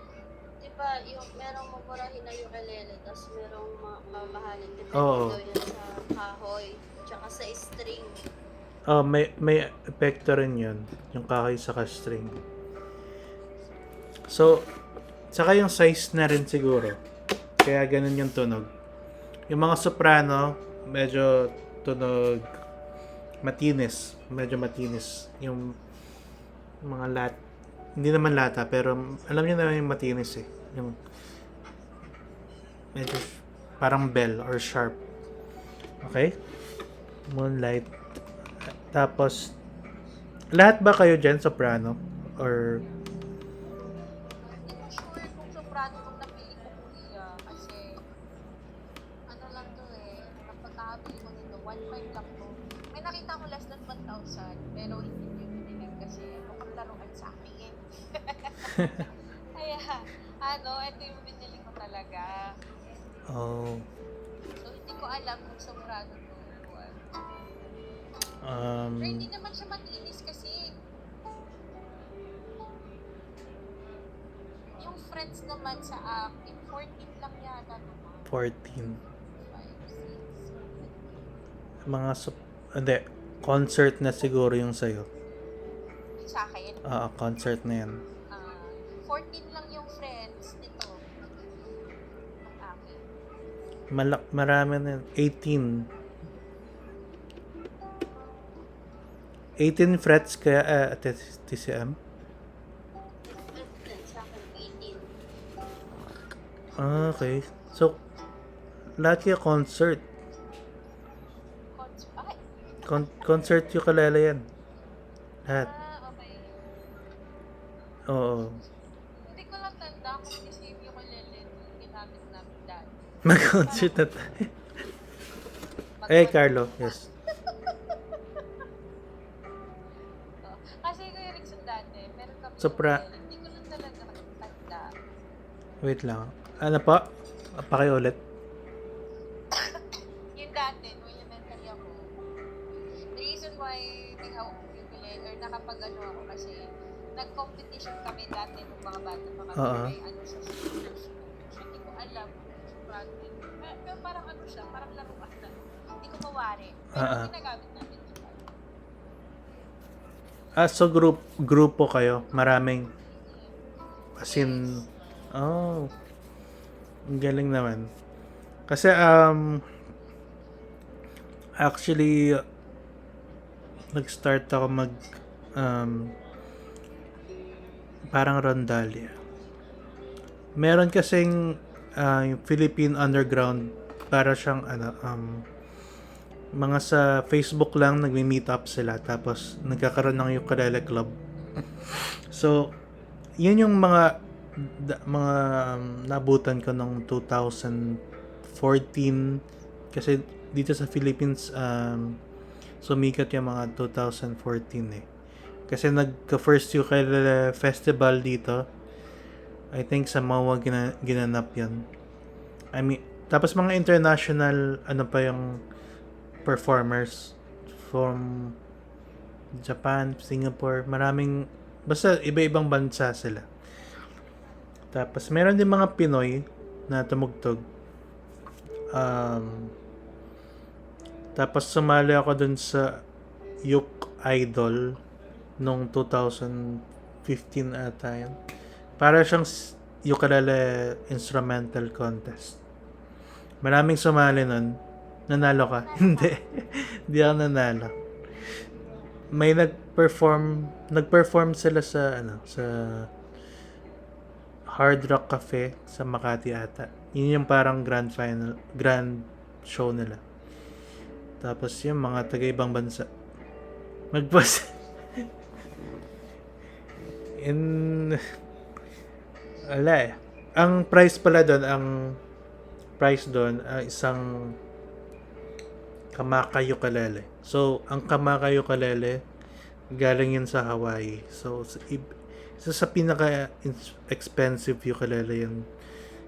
S3: di ba yung merong mumurahin na ukulele, tapos merong mamahalin, depende daw yan sa kahoy tsaka sa string.
S2: May epekto rin yun, yung kahoy sa string. So, saka yung size na rin siguro, kaya ganun yung tunog. Yung mga soprano, medyo tunog medyo matinis yung mga hindi naman lata, pero alam niyo na yung matinis yung medyo parang bell or sharp. Okay? Moonlight. Tapos lahat ba kayo dyan soprano or
S1: Hindi ko sure kung soprano kung napili ko kuya kasi lang to napagkakabili ko nito 1.5 lang to. May nakita ko less than 1,000 pero hindi ko yung binigyan kasi mukhang laruan sa akin. Kaya ito yung binili ko talaga. So hindi ko alam kung soprano to or what. Pero hindi naman siya matinis kasi. friends naman sa akin, 14 lang yata naman.
S2: 14.
S1: 5, 6,
S2: Mga hindi, concert na siguro yung sa'yo.
S1: sa akin.
S2: Concert na yan.
S1: 14 lang yung friends nito. Ang akin.
S2: Marami na yan. 18. 18 frets kaya TCM?
S3: Sa akin, 18.
S2: Okay. So, lahat kaya concert.
S1: Ay,
S2: Concert ukulele yan. Lahat.
S1: okay.
S2: Oo.
S1: Hindi ko lang tanda kung kasi yung ukulele yung ginamit namin dati.
S2: Mag-concert na tayo. Carlo. Yes.
S1: Kasi Kuya Rickson dati, meron kami
S2: Sopra-
S1: ukulele. Hindi ko lang talaga tanda.
S2: Wait lang. Ano pa? Pakiulit.
S1: Yung dati, nung elementary ako, the reason why nag-hawak ko yung ukulele, or nakapag-ano ako kasi, nag-competition kami dati nung mga bata pa kami, may ano sa school. So, hindi ko alam kung practice. Pero parang ano siya, parang laruan na. Hindi ko mawari. Pero ginagamit natin siya.
S2: So grupo kayo, maraming as in, ang galing naman. Kasi actually nag-start ako parang rondalya. Meron kasing yung Philippine Underground, para siyang mga sa Facebook lang nagmi-meet up sila, tapos nagkakaroon ng ukulele club. So yun yung mga nabutan ko nung 2014, kasi dito sa Philippines sumikat yung mga 2014 kasi nagka-first ukulele festival dito, I think sa MAUA ginanap yun. I mean, tapos mga international pa yung performers from Japan, Singapore, maraming, basta iba-ibang bansa sila. Tapos meron din mga Pinoy na tumugtog. Tapos sumali ako dun sa Uke Idol nung 2015 ata yun. Para siyang ukulele instrumental contest. Maraming sumali nun. Nanalo ka? Hindi. Hindi ako nanalo. May nag-perform sila sa sa Hard Rock Cafe sa Makati ata. Yun yung parang grand show nila. Tapos yung mga taga-ibang bansa magpas wala eh. Ang price pala doon, isang Kamaka ukulele. So, ang Kamaka ukulele galing yun sa Hawaii. So, isa sa pinaka expensive ukulele yun.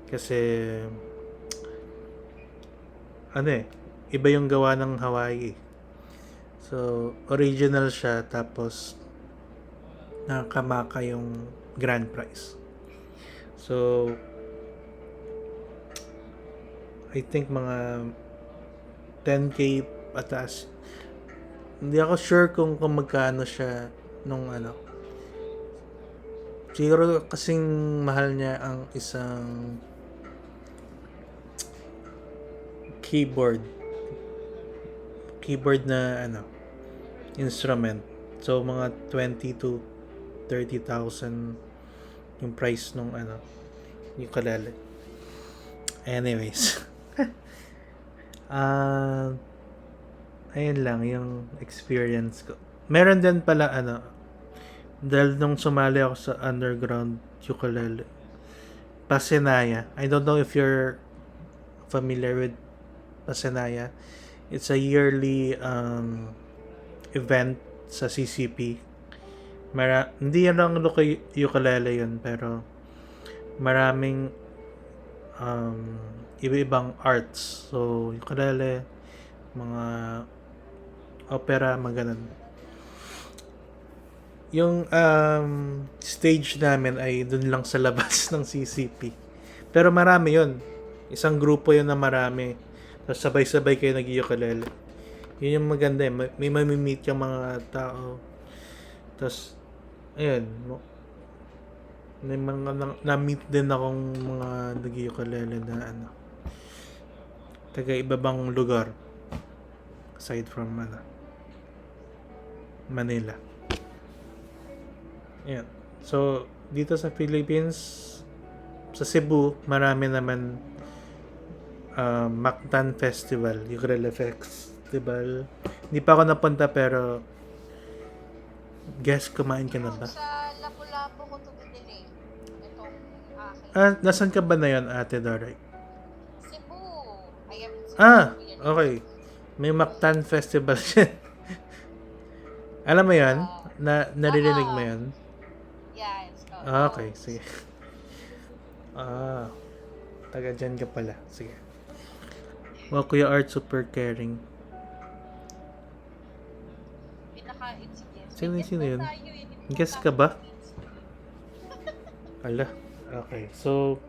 S2: Kasi iba yung gawa ng Hawaii. So, original siya, tapos Kamaka yung grand prize. So, I think mga 10K pataas. Hindi ako sure kung magkano siya nung siguro kasing mahal niya ang isang keyboard na instrument. So mga 20 to 30,000 yung price nung ukulele. Anyways. Ayun lang yung experience ko. Meron din pala dahil nung sumali ako sa underground ukulele, Pasenaya. I don't know if you're familiar with Pasenaya. It's a yearly event sa CCP. Hindi yan lang ukulele yun, pero maraming iba-ibang arts. So, ukulele, mga opera, mga ganun. yung stage namin ay dun lang sa labas ng CCP. Pero marami yun. Isang grupo yun na marami. Tapos sabay-sabay kayo nag-ukulele. Yun yung maganda eh. May mamimit yung mga tao. Tapos, ayun. May mga na-meet din akong mga nag-ukulele na ano. Taga ibabang lugar. Aside from Manila. Ayan. So, dito sa Philippines, sa Cebu, marami naman Mactan Festival, Ukulele Festival. Hindi pa ako napunta pero guess kumain ka na ba?
S1: Sa Lapu-Lapu ko ito binili. Itong akin.
S2: Nasan ka ba na yon, Ate Doray?
S1: Cebu. Ayan, Cebu. Yan.
S2: Okay. May Mactan Festival siya. Alam mo yan? Naririnig mo yan?
S1: Yes.
S2: Okay, sige. Taga dyan ka pala. Sige. Wow, Kuya Art, super caring. Sino yun? Guess ka ba? Ala. Okay, so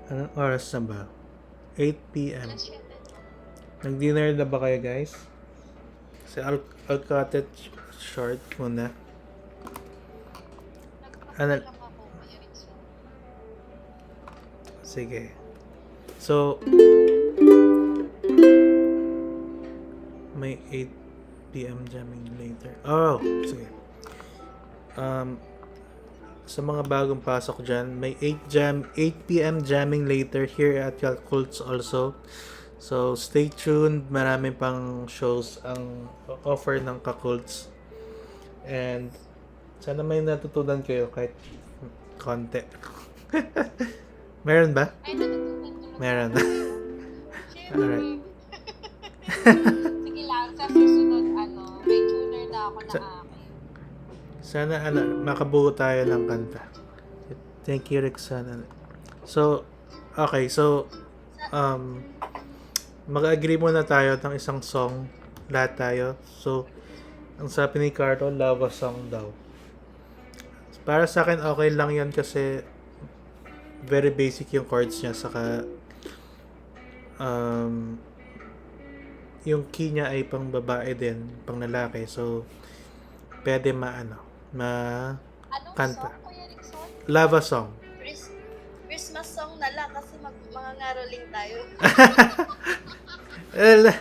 S2: anong oras na ba? 8 p.m. Nag-dinner na ba kayo, guys? So, I'll cut it short muna. Ano? Sige. So, may 8 p.m. jamming later. Oh, sige. Sa mga bagong pasok dyan, may 8 p.m. jamming later here at Yakults also. So, stay tuned. Marami pang shows ang offer ng Kakults. And, sana may natutunan kayo kahit konti. Meron ba?
S1: Ay, natutunan ko lang.
S2: Meron.
S1: Siyempre.
S2: Alright.
S1: Sige lang, sa susunod, may tuner na ako na akin.
S2: Sana makabuo tayo ng kanta. Thank you, Rexana. So, okay. So, mag-agree muna tayo ng isang song. Lahat tayo. So, ang sabi ni Carlo, lava song daw. Para sa akin, okay lang yan kasi very basic yung chords niya. Saka, yung key niya ay pang babae din, pang lalaki. So, pwede
S1: Anong
S2: kanta.
S1: song, Kuya Rickson?
S2: Lava song.
S3: Christmas song na lang kasi mga ngaroling tayo.
S1: Hala!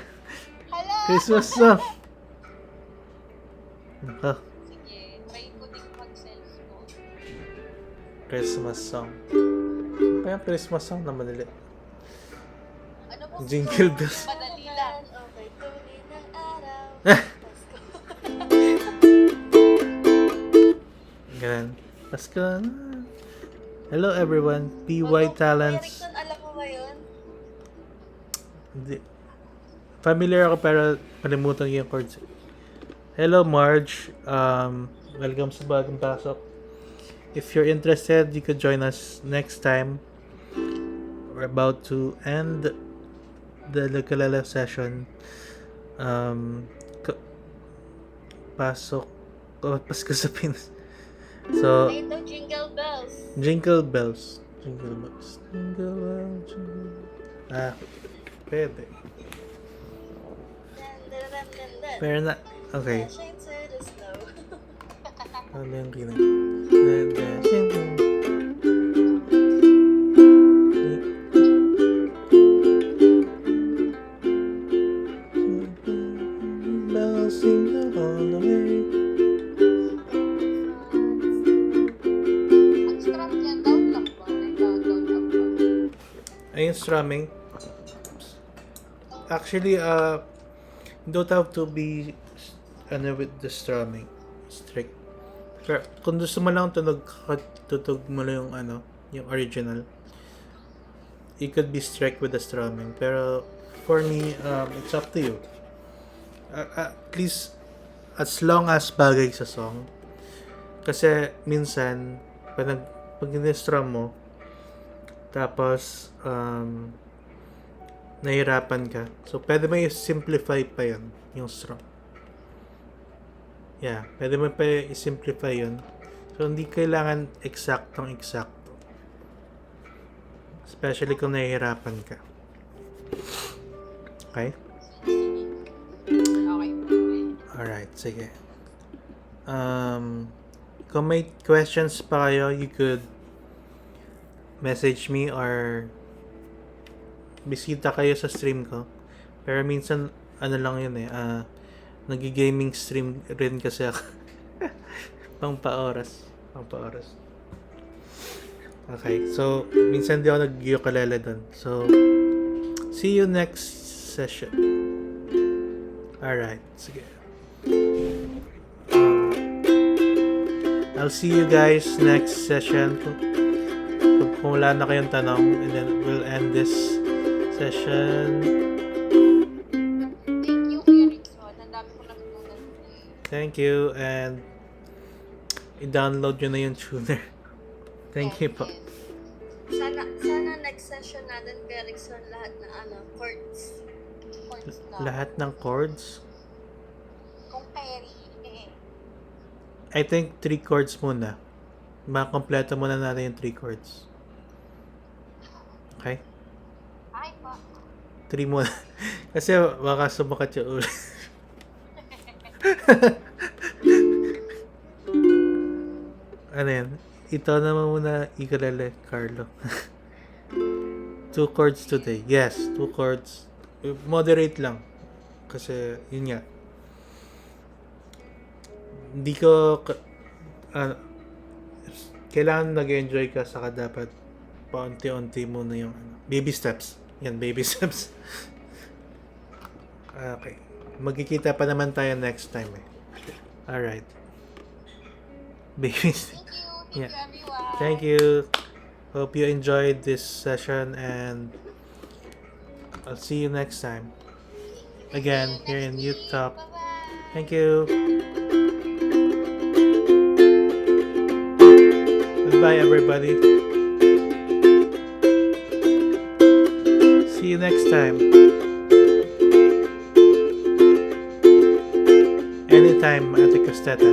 S2: Christmas song. Nako,
S1: Sige, try ko din mag-self-mode.
S2: Christmas song. Kaya Christmas song na madali.
S1: Ano po?
S2: Jingle bells.
S1: Madali lang.
S3: Okay, tuloy ng araw.
S2: Ganun. Pasko na. Hello everyone. PY Talents.
S3: Erickson, alam mo ba yun?
S2: Hindi. Familiar ako pero kalimutan ko yung chords. Hello Marge. Welcome sa bagong pasok. If you're interested, you could join us next time. We're about to end the ukulele session. Pasok. Pasko sa Pinas. So,
S3: Ay, ito, Jingle Bells.
S2: Jingle bells. Jingle bells. Jingle bells. Jingle bells. Pwede.
S3: Dan, dan, dan, dan, dan.
S2: Pero na, okay.
S3: Dashing to the snow.
S2: Ano yung kina? Bells sing all the way.
S1: Ang strum niya, down lang ba? Down up ba?
S2: Ayun, strumming. Actually, you don't have to be with the strumming. Strict. Pero, kung gusto mo lang tutug mo lang yung yung original. You could be strict with the strumming. Pero, for me, it's up to you. At least, as long as bagay sa song. Kasi, minsan, pag in-strum mo, tapos, nahirapan ka. So, pwede mo i-simplify pa yan, yung strum. Yeah, pwede mo pa i-simplify yun. So, hindi kailangan eksaktong-eksakto. Especially kung nahihirapan ka. Okay?
S1: Okay.
S2: Alright, sige. Kung may questions pa kayo, you could message me or bisita kayo sa stream ko. Pero minsan, ano lang yun nag-gaming stream rin kasi ako. Pang-paoras. Okay, so, minsan di ako nag-ukulele dun. So, see you next session. Alright, sige. I'll see you guys next session. Kung wala na kayong tanong, and then we'll end this session.
S1: Thank you, Kuya Rickson. Ang dami ko natutunan today.
S2: Thank you, and i-download nyo na yung tuner. Thank you po.
S3: Sana next session natin, Kuya Rickson, lahat na chords.
S1: Points na.
S2: Lahat ng chords.
S1: Kung carry,
S2: I think 3 chords muna. Makompleto muna natin yung 3 chords. Okay?
S1: Ay pa.
S2: 3 muna. Kasi baka sumakat yung ulo. Ano yan? Ito naman muna ukulele, Carlo. 2 chords today. Yes, 2 chords. Moderate lang. Kasi, yun nga. Hindi ko... kailangan nag-enjoy ka, saka dapat paunti-unti muna yung baby steps. Yan, baby steps. Okay. Magkikita pa naman tayo next time Alright. Baby steps.
S1: Thank you.
S2: Yeah.
S1: Thank you, everyone.
S2: Thank you. Hope you enjoyed this session, and I'll see you next time. Again, here in Youth Talk.
S1: Bye-bye.
S2: Thank you. Goodbye, everybody. See you next time. Anytime, Ate Costeta.